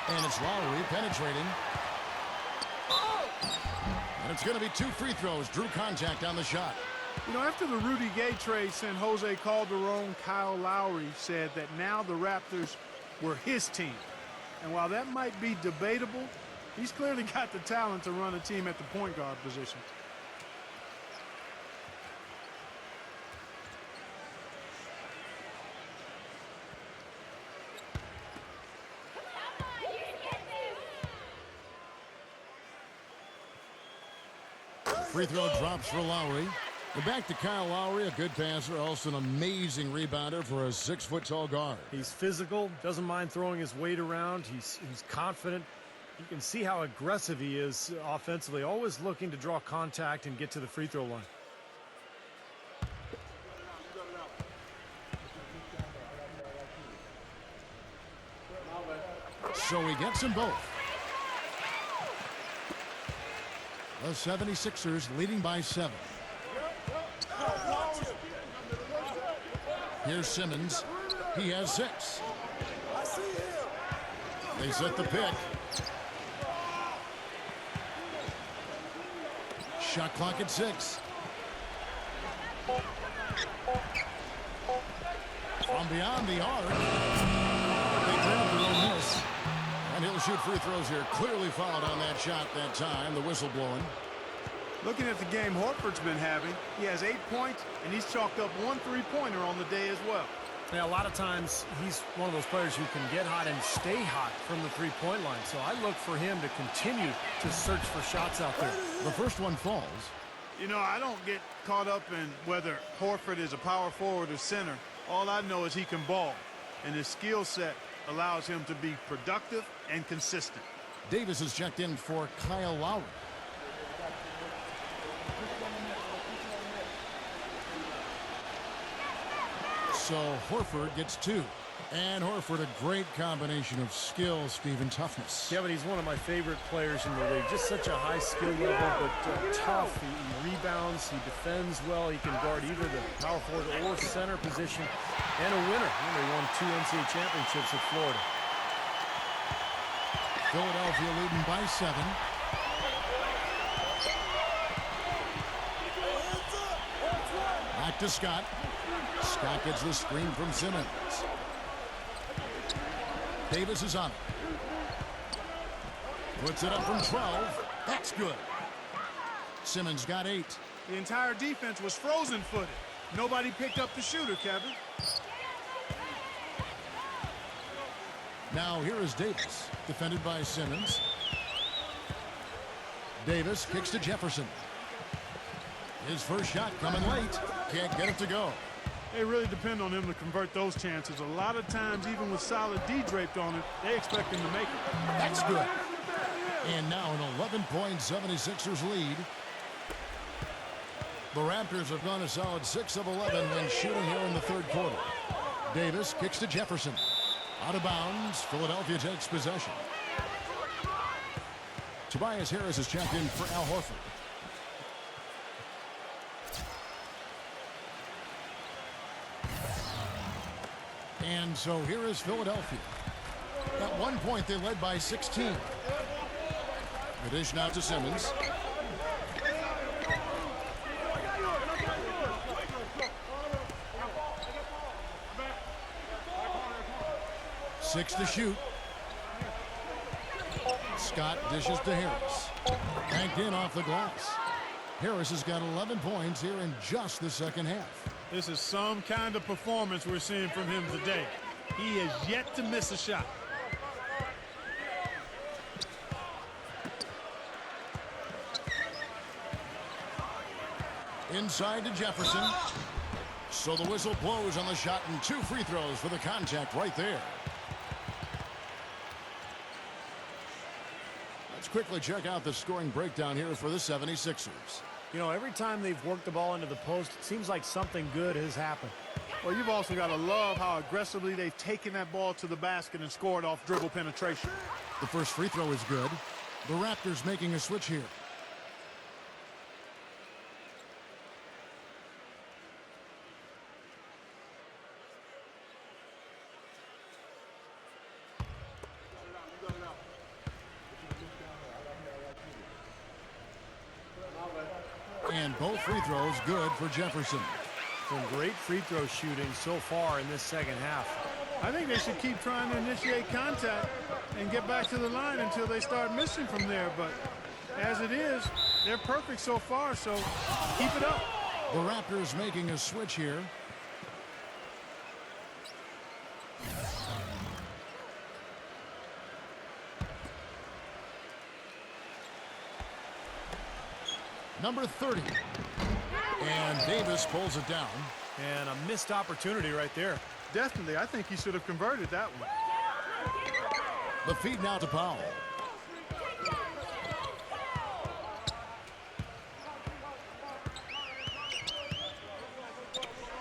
And it's Lowry penetrating. And it's going to be 2 free throws. Drew contact on the shot. You know, after the Rudy Gay trade sent Jose Calderon, Kyle Lowry said that now the Raptors were his team. And while that might be debatable, he's clearly got the talent to run a team at the point guard position. Free throw drops for Lowry. And back to Kyle Lowry, a good passer, also an amazing rebounder for a 6-foot-tall guard. He's physical, doesn't mind throwing his weight around. He's confident. You can see how aggressive he is offensively, always looking to draw contact and get to the free throw line. So he gets them both. The 76ers leading by 7. Here's Simmons. He has 6. They set the pick. Shot clock at 6. From beyond the arc. They grab the own miss. And he'll shoot free throws here. Clearly fouled on that shot that time. The whistle blowing. Looking at the game Horford's been having, he has 8 points, and he's chalked up 1 3-pointer on the day as well. Yeah, a lot of times he's one of those players who can get hot and stay hot from the three-point line. So I look for him to continue to search for shots out there. The first one falls. You know, I don't get caught up in whether Horford is a power forward or center. All I know is he can ball, and his skill set allows him to be productive and consistent. Davis is checked in for Kyle Lowry. So Horford gets 2. And Horford, a great combination of skill, speed, and toughness. Kevin, he's one of my favorite players in the league. Just such a high skill level, but tough. He rebounds, he defends well. He can guard either the power forward or center position. And a winner. They won 2 NCAA championships at Florida. Philadelphia leading by 7. Back to Scott. Scott gets the screen from Simmons. Davis is on it. Puts it up from 12. That's good. Simmons got 8. The entire defense was frozen-footed. Nobody picked up the shooter, Kevin. Now here is Davis, defended by Simmons. Davis kicks to Jefferson. His first shot coming late. Can't get it to go. They really depend on him to convert those chances. A lot of times, even with solid D draped on it, they expect him to make it. That's good. And now an 11-point 76ers lead. The Raptors have gone a solid 6 of 11 when shooting here in the third quarter. Davis kicks to Jefferson. Out of bounds. Philadelphia takes possession. Tobias Harris is checked in for Al Horford. And so here is Philadelphia. At one point, they led by 16. The dish now to Simmons. 6 to shoot. Scott dishes to Harris. Banked in off the glass. Harris has got 11 points here in just the second half. This is some kind of performance we're seeing from him today. He has yet to miss a shot. Inside to Jefferson. So the whistle blows on the shot and 2 free throws for the contact right there. Let's quickly check out the scoring breakdown here for the 76ers. You know, every time they've worked the ball into the post, it seems like something good has happened. Well, you've also got to love how aggressively they've taken that ball to the basket and scored off dribble penetration. The first free throw is good. The Raptors making a switch here. And both free throws good for Jefferson. Some great free throw shooting so far in this second half. I think they should keep trying to initiate contact and get back to the line until they start missing from there. But as it is, they're perfect so far, so keep it up. The Raptors making a switch here. Number 30. And Davis pulls it down. And a missed opportunity right there. Definitely, I think he should have converted that one. The feed now to Powell.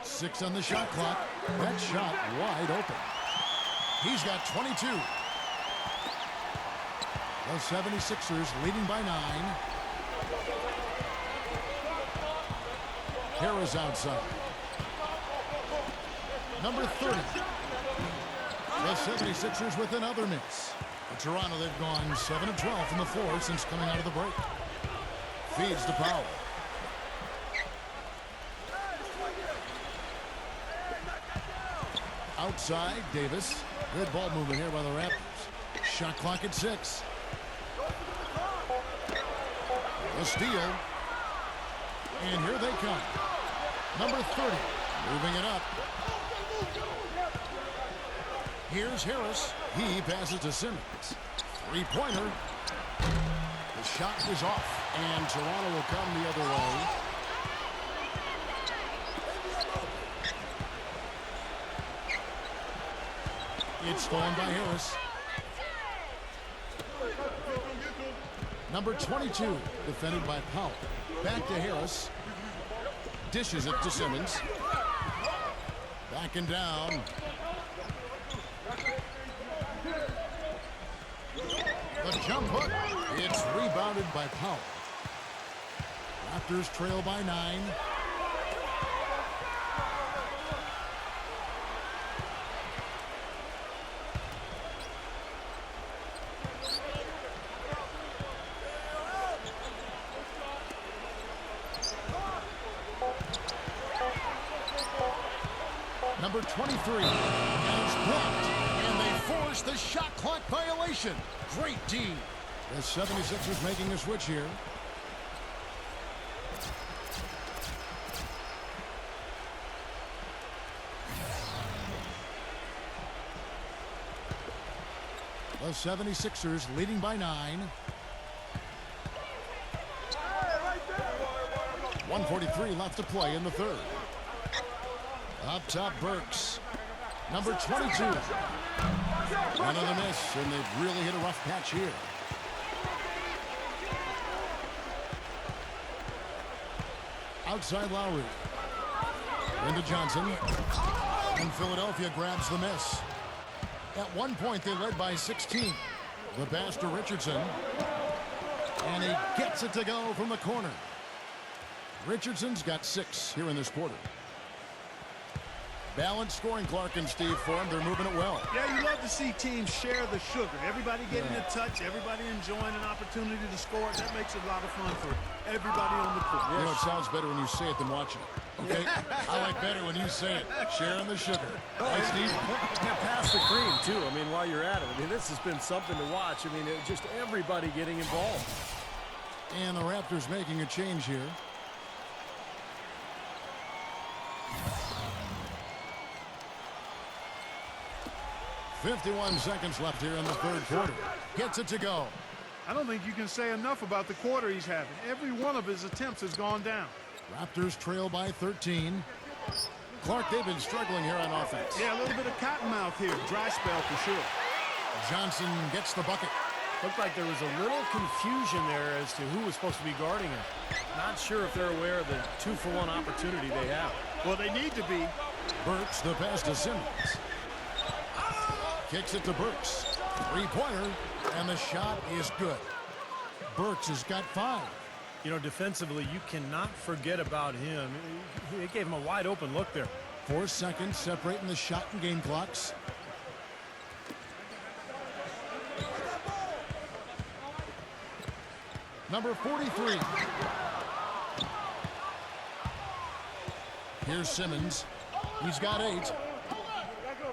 Six on the shot clock. That shot wide open. He's got 22. The 76ers leading by 9. Harris outside. Number 30. The 76ers with another miss. In Toronto, they've gone 7 of 12 from the floor since coming out of the break. Feeds to Powell. Outside, Davis. Good ball movement here by the Raptors. Shot clock at 6. The steal. And here they come. Number 30, moving it up. Here's Harris. He passes to Simmons. Three-pointer. The shot is off, and Toronto will come the other way. It's stolen by Harris. Number 22, defended by Powell. Back to Harris. Dishes it to Simmons. Backing down. The jump hook. It's rebounded by Powell. Raptors trail by 9. Number 23, and it's blocked, and they force the shot clock violation. Great D. The 76ers making a switch here. The 76ers leading by 9. 1:43 left to play in the third. Up top, Burks. Number 22. Another miss, and they've really hit a rough patch here. Outside Lowry. Into Johnson. And Philadelphia grabs the miss. At one point, they led by 16. The pass to Richardson. And he gets it to go from the corner. Richardson's got 6 here in this quarter. Balanced scoring, Clark and Steve, for them. They're moving it well. Yeah, you love to see teams share the sugar. Everybody getting a touch, everybody enjoying an opportunity to score. That makes it a lot of fun for everybody on the court. You know, it sounds better when you say it than watch it. Okay? I like better when you say it. Sharing the sugar. Right, Steve? Yeah, pass the cream, too. I mean, while you're at it. I mean, this has been something to watch. I mean, just everybody getting involved. And the Raptors making a change here. "51 seconds left here in the third quarter. Gets it to go. I don't think you can say enough about the quarter he's having. Every one of his attempts has gone down. Raptors trail by 13. Clark, they've been struggling here on offense. Yeah, a little bit of cottonmouth here. Dry spell for sure. Johnson gets the bucket. Looked like there was a little confusion there as to who was supposed to be guarding him. Not sure if they're aware of the 2-for-1 opportunity they have. Well, they need to be. Burks the pass to Simmons. Kicks it to Burks. Three-pointer, and the shot is good. Burks has got 5. You know, defensively, you cannot forget about him. He gave him a wide-open look there. 4 seconds separating the shot and game clocks. Number 43. Here's Simmons. He's got 8.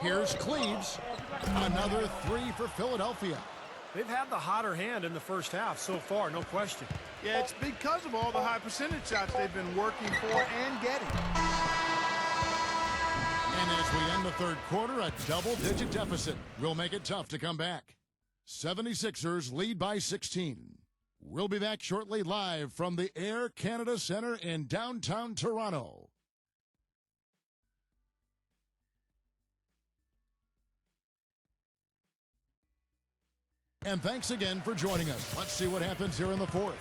Here's Cleaves. Another 3 for Philadelphia. They've had the hotter hand in the first half so far, no question. Yeah, it's because of all the high percentage shots they've been working for and getting. And as we end the third quarter, a double-digit deficit will make it tough to come back. 76ers lead by 16. We'll be back shortly live from the Air Canada Centre in downtown Toronto. And thanks again for joining us. Let's see what happens here in the fourth.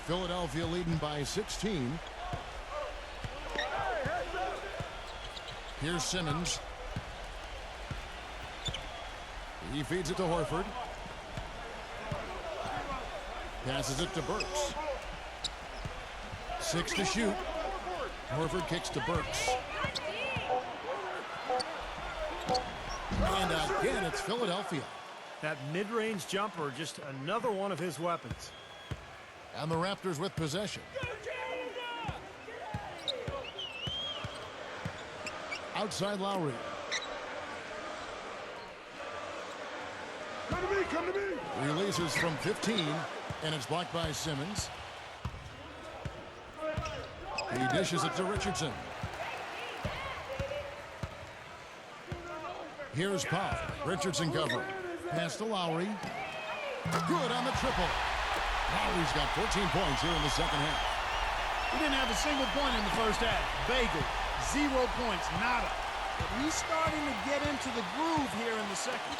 Philadelphia leading by 16. Here's Simmons. He feeds it to Horford. Passes it to Burks. 6 to shoot. Horford kicks to Burks. And again, it's Philadelphia. That mid-range jumper, just another one of his weapons. And the Raptors with possession. Outside Lowry. Come to me. Releases from 15, and it's blocked by Simmons. He dishes it to Richardson. Here's Powell. Richardson covering. Pass to Lowry. Good on the triple. Lowry's got 14 points here in the second half. He didn't have a single point in the first half. Bagel. 0 points. Nada. But he's starting to get into the groove here in the second.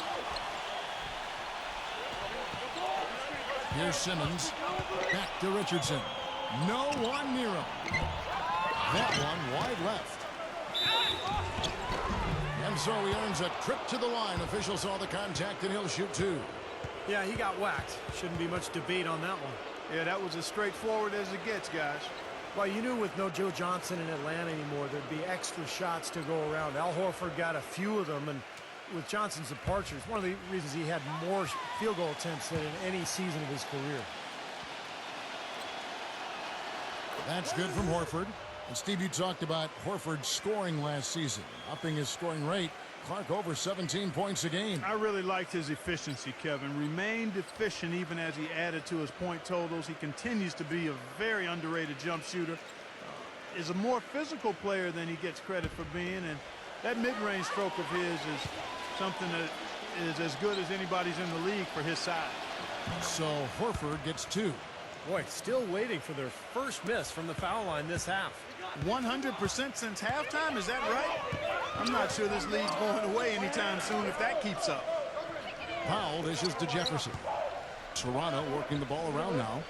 Here's Simmons. Back to Richardson. No one near him. That one wide left. And so he earns a trip to the line. Officials saw the contact, and he'll shoot 2. Yeah, he got whacked. Shouldn't be much debate on that one. Yeah, that was as straightforward as it gets, guys. Well, you knew with no Joe Johnson in Atlanta anymore, there'd be extra shots to go around. Al Horford got a few of them, and with Johnson's departure, it's one of the reasons he had more field goal attempts than in any season of his career. That's good from Horford. And Steve, you talked about Horford scoring last season, upping his scoring rate. Clark over 17 points a game. I really liked his efficiency, Kevin. Remained efficient even as he added to his point totals. He continues to be a very underrated jump shooter. Is a more physical player than he gets credit for being, and that mid-range stroke of his is something that is as good as anybody's in the league for his size. So Horford gets 2. Boy, still waiting for their first miss from the foul line this half. 100% since halftime, is that right? I'm not sure this lead's going away anytime soon if that keeps up. Powell dishes to Jefferson. Toronto working the ball around now.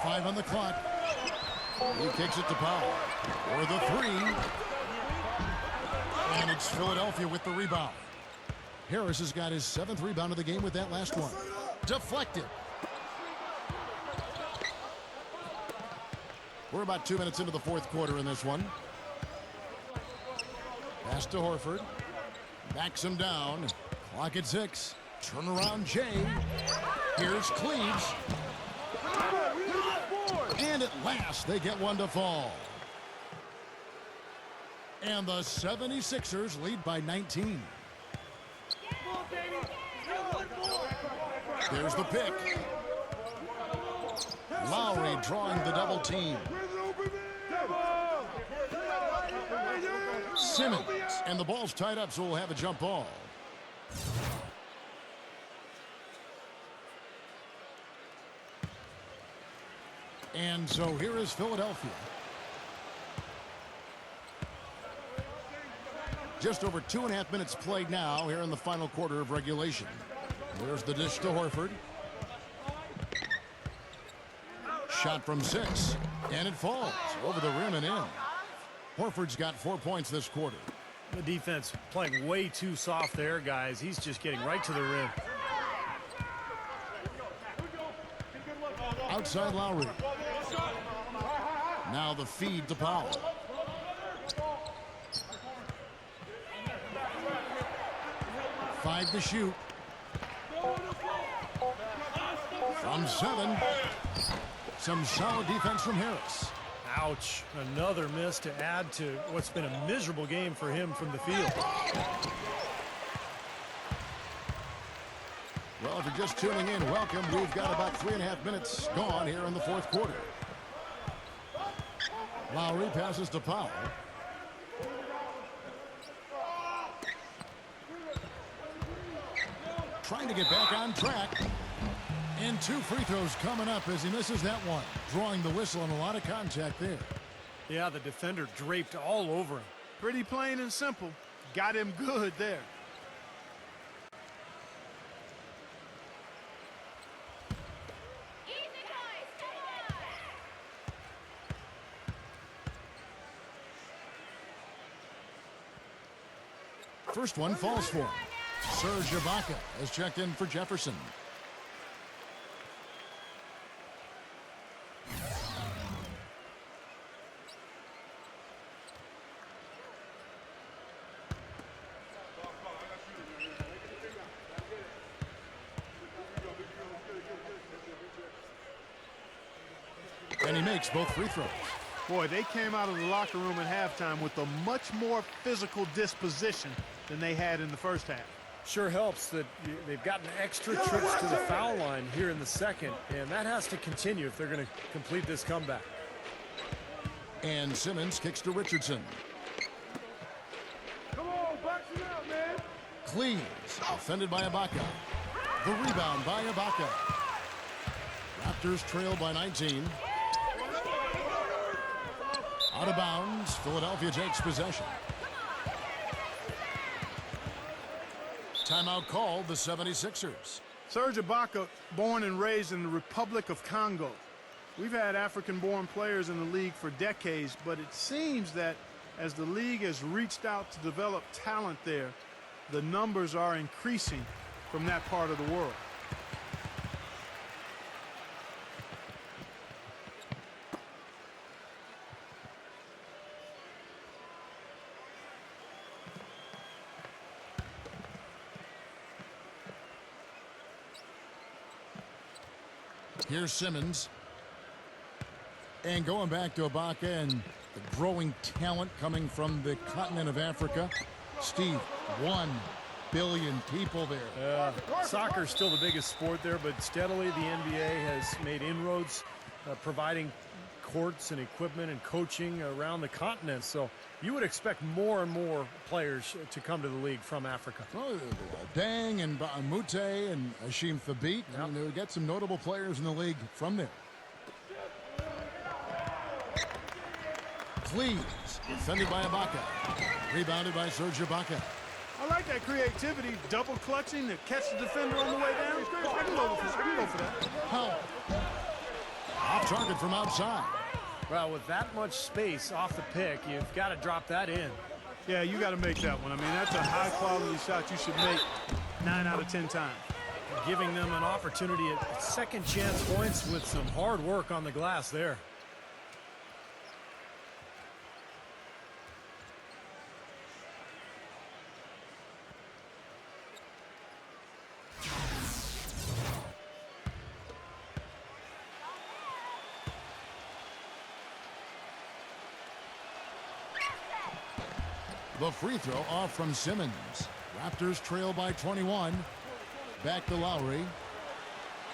Five on the clock. He kicks it to Powell for the 3. And it's Philadelphia with the rebound. Harris has got his 7th rebound of the game with that last one. Deflected. We're about 2 minutes into the fourth quarter in this one. Pass to Horford. Backs him down. Clock at 6. Turnaround Jay. Here's Cleaves. And at last, they get one to fall. And the 76ers lead by 19. There's the pick. Lowry drawing the double team. Simmons, and the ball's tied up, so we'll have a jump ball. And so here is Philadelphia. Just over 2.5 minutes played now here in the final quarter of regulation. There's the dish to Horford. Shot from 6, and it falls over the rim and in. Horford's got 4 points this quarter. The defense playing way too soft there, guys. He's just getting right to the rim. Outside Lowry. Now the feed to Powell. Five to shoot. From 7. Some solid defense from Harris. Ouch. Another miss to add to what's been a miserable game for him from the field. Well, if you're just tuning in, welcome. We've got about 3.5 minutes gone here in the fourth quarter. Lowry passes to Powell. Trying to get back on track. And 2 free throws coming up as he misses that one. Drawing the whistle and a lot of contact there. Yeah, the defender draped all over him. Pretty plain and simple. Got him good there. First one falls for him. Serge Ibaka has checked in for Jefferson. And he makes both free throws. Boy, they came out of the locker room at halftime with a much more physical disposition than they had in the first half. Sure helps that they've gotten extra trips to the foul line here in the second, and that has to continue if they're going to complete this comeback. And Simmons kicks to Richardson. Come on, box it out, man. Cleaves, defended by Ibaka. The rebound by Ibaka. Raptors trail by 19. Out of bounds, Philadelphia takes possession. Timeout called, the 76ers. Serge Ibaka, born and raised in the Republic of Congo. We've had African-born players in the league for decades, but it seems that as the league has reached out to develop talent there, the numbers are increasing from that part of the world. Here's Simmons. And going back to Ibaka and the growing talent coming from the continent of Africa. Steve, 1 billion people there. Soccer's still the biggest sport there, but steadily the NBA has made inroads, providing courts and equipment and coaching around the continent. So you would expect more and more players to come to the league from Africa. Well, Dang and Mute and Hashim Thabit. Yep. I mean, we got some notable players in the league from there. Cleaves, defended by Ibaka. Rebounded by Serge Ibaka. I like that creativity, double clutching to catch the defender on the way down. I can go for that. Powell. Off target from outside. Well, with that much space off the pick, you've got to drop that in. Yeah, you got to make that one. I mean, that's a high-quality shot you should make 9 out of 10 times. giving them an opportunity at second chance points with some hard work on the glass there. The free throw off from Simmons. Raptors trail by 21. Back to Lowry.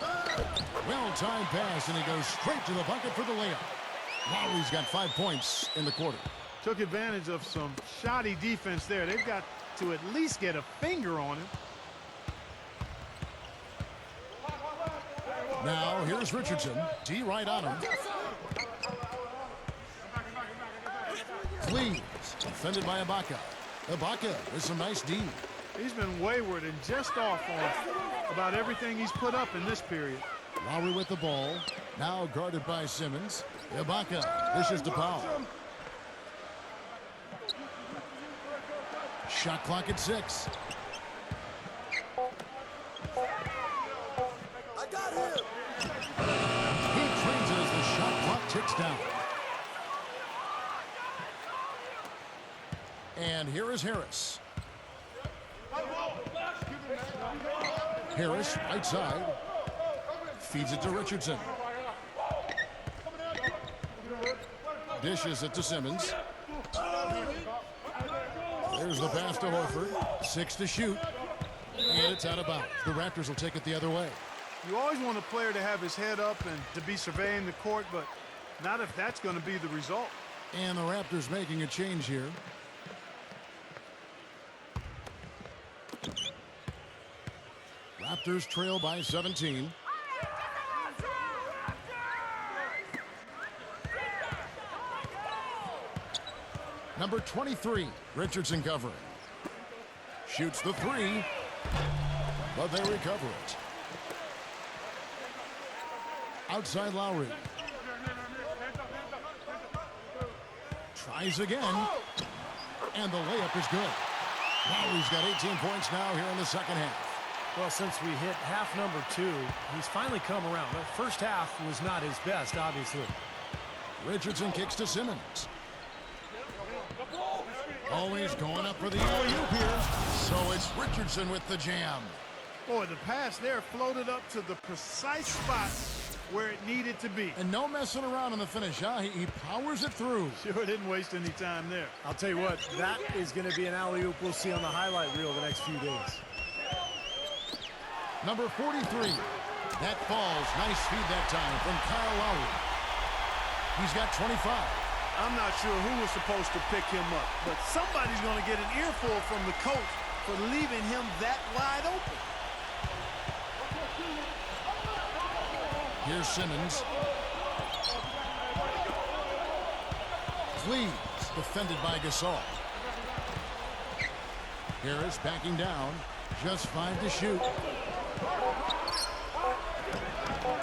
Well-timed pass, and he goes straight to the bucket for the layup. Lowry's got 5 points in the quarter. Took advantage of some shoddy defense there. They've got to at least get a finger on him. Now, here's Richardson. D right on him. Cleaves. Defended by Ibaka. Ibaka with some nice D. He's been wayward and just off on about everything he's put up in this period. Lowry with the ball. Now guarded by Simmons. Ibaka dishes to Powell. Shot clock at 6. I got him. He trains it as the shot clock ticks down. And here is Harris. Harris, right side. Feeds it to Richardson. Dishes it to Simmons. There's the pass to Horford. 6 to shoot. And it's out of bounds. The Raptors will take it the other way. You always want a player to have his head up and to be surveying the court, but not if that's going to be the result. And the Raptors making a change here. Raptors trail by 17. Number 23, Richardson covering. Shoots the 3, but they recover it. Outside Lowry. Tries again, and the layup is good. Lowry's got 18 points now here in the second half. Well, since we hit half number 2, he's finally come around. The first half was not his best, obviously. Richardson kicks to Simmons. Always going up for the alley-oop here. So it's Richardson with the jam. Boy, the pass there floated up to the precise spot where it needed to be. And no messing around in the finish, huh? He powers it through. Sure didn't waste any time there. I'll tell you what, that is going to be an alley-oop we'll see on the highlight reel the next few days. Number 43. That falls. Nice feed that time from Kyle Lowry. He's got 25. I'm not sure who was supposed to pick him up, but somebody's going to get an earful from the coach for leaving him that wide open. Here's Simmons. Cleaves, defended by Gasol. Harris backing down. Just 5 to shoot.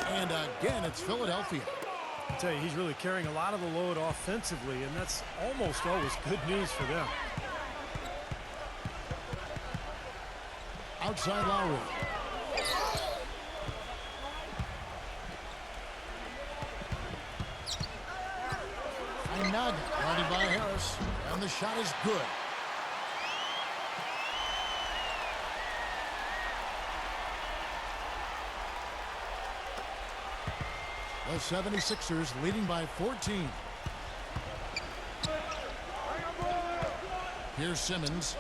And again, it's Philadelphia. I tell you, he's really carrying a lot of the load offensively, and that's almost always good news for them. Outside Lowry. Inaga guarded by Harris, and the shot is good. The 76ers leading by 14. Here's Simmons.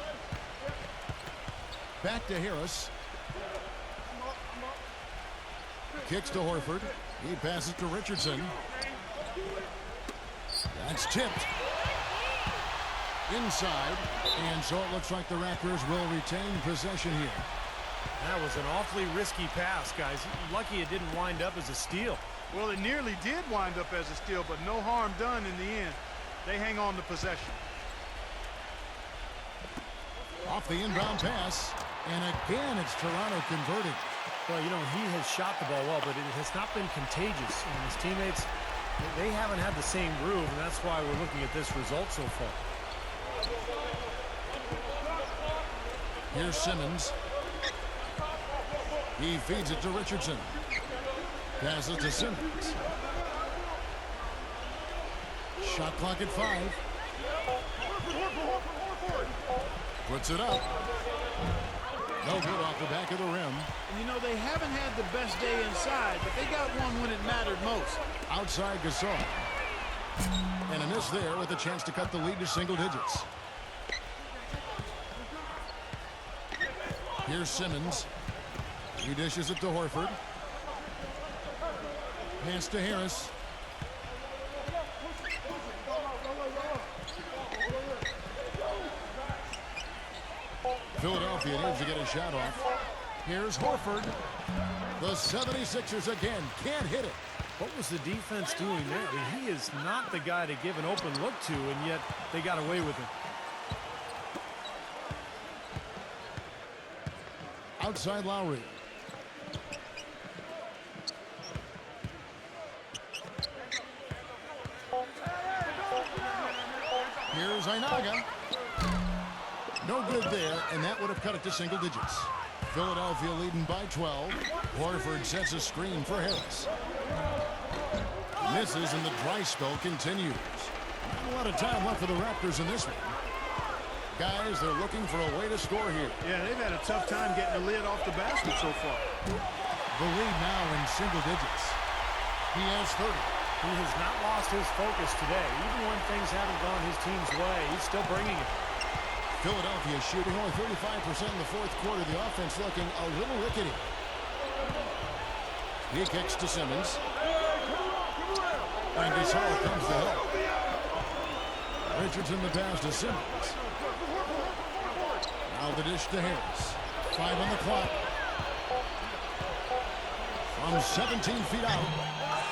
Back to Harris. Kicks to Horford. He passes to Richardson. That's tipped. Inside. And so it looks like the Raptors will retain possession here. That was an awfully risky pass, guys. Lucky it didn't wind up as a steal. Well, it nearly did wind up as a steal, but no harm done in the end. They hang on to possession. Off the inbound pass. And again, it's Toronto converting. Well, you know, he has shot the ball well, but it has not been contagious. And his teammates, they haven't had the same groove, and that's why we're looking at this result so far. Here's Simmons. He feeds it to Richardson. Passes to Simmons. Shot clock at 5. Puts it up. No good off the back of the rim. And you know, they haven't had the best day inside, but they got one when it mattered most. Outside Gasol. And a miss there with a chance to cut the lead to single digits. Here's Simmons. He dishes it to Horford. Pass to Harris. Philadelphia needs to get a shot off. Here's Horford. The 76ers again can't hit it. What was the defense doing there? I mean, he is not the guy to give an open look to, and yet they got away with it. Outside Lowry. Here's Inaga. No good there, and that would have cut it to single digits. Philadelphia leading by 12. Horford sets a screen for Harris. Misses, and the dry spell continues. Not a lot of time left for the Raptors in this one. Guys, they're looking for a way to score here. Yeah, they've had a tough time getting the lid off the basket so far. The lead now in single digits. He has 30. He has not lost his focus today. Even when things haven't gone his team's way, he's still bringing it. Philadelphia shooting only 35% in the fourth quarter. The offense looking a little rickety. He kicks to Simmons. And Gasol comes to help. Richardson the pass to Simmons. Now the dish to Harris. 5 on the clock. From 17 feet out.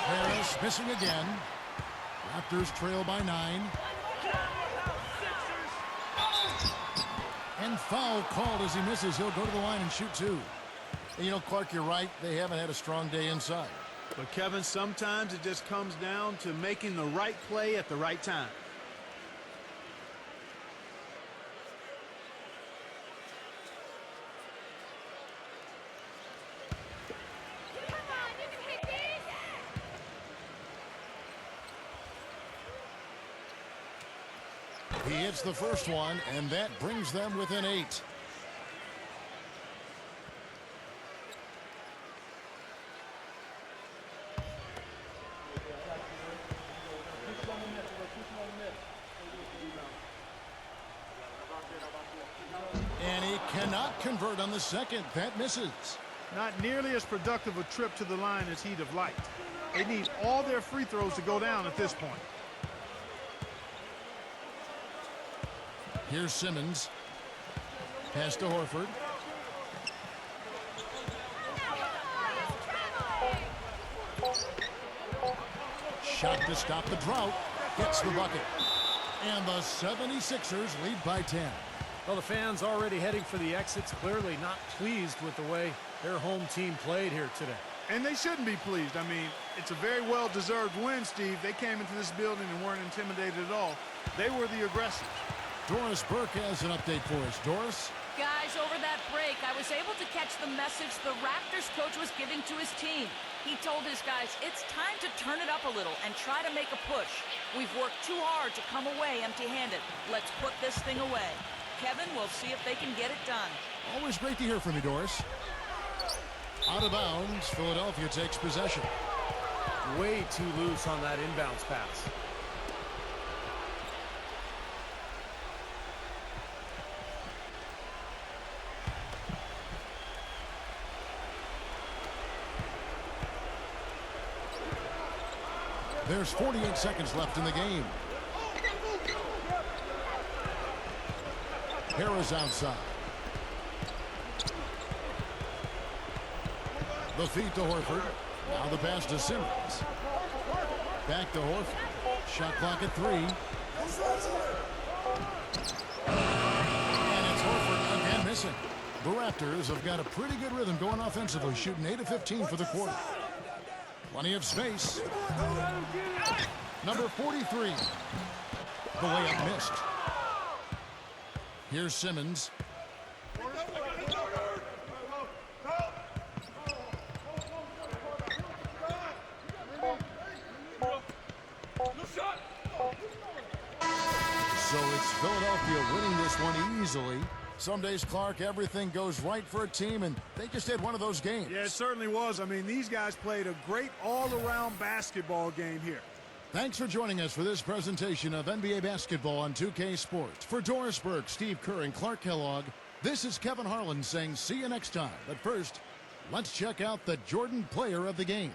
Harris missing again. Raptors trail by 9. And foul called as he misses. He'll go to the line and shoot 2. And you know, Clark, you're right. They haven't had a strong day inside. But, Kevin, sometimes it just comes down to making the right play at the right time. He hits the first one, and that brings them within 8. And he cannot convert on the second. That misses. Not nearly as productive a trip to the line as he'd have liked. They need all their free throws to go down at this point. Here's Simmons. Pass to Horford. Shot to stop the drought. Gets the bucket. And the 76ers lead by 10. Well, the fans already heading for the exits, clearly not pleased with the way their home team played here today. And they shouldn't be pleased. I mean, it's a very well-deserved win, Steve. They came into this building and weren't intimidated at all. They were the aggressors. Doris Burke has an update for us. Doris? Guys, over that break, I was able to catch the message the Raptors coach was giving to his team. He told his guys, it's time to turn it up a little and try to make a push. We've worked too hard to come away empty-handed. Let's put this thing away. Kevin, we'll see if they can get it done. Always great to hear from you, Doris. Out of bounds, Philadelphia takes possession. Way too loose on that inbounds pass. There's 48 seconds left in the game. Harris outside. The feed to Horford. Now the pass to Simmons. Back to Horford. Shot clock at 3. And it's Horford again missing. The Raptors have got a pretty good rhythm going offensively, shooting 8 of 15 for the quarter. Plenty of space. Number 43. The layup missed. Here's Simmons. So it's Philadelphia winning this one easily. Some days, Clark, everything goes right for a team, and they just had one of those games. Yeah, it certainly was. I mean, these guys played a great all-around basketball game here. Thanks for joining us for this presentation of NBA basketball on 2K Sports. For Doris Burke, Steve Kerr, and Clark Kellogg, this is Kevin Harlan saying see you next time. But first, let's check out the Jordan Player of the Game.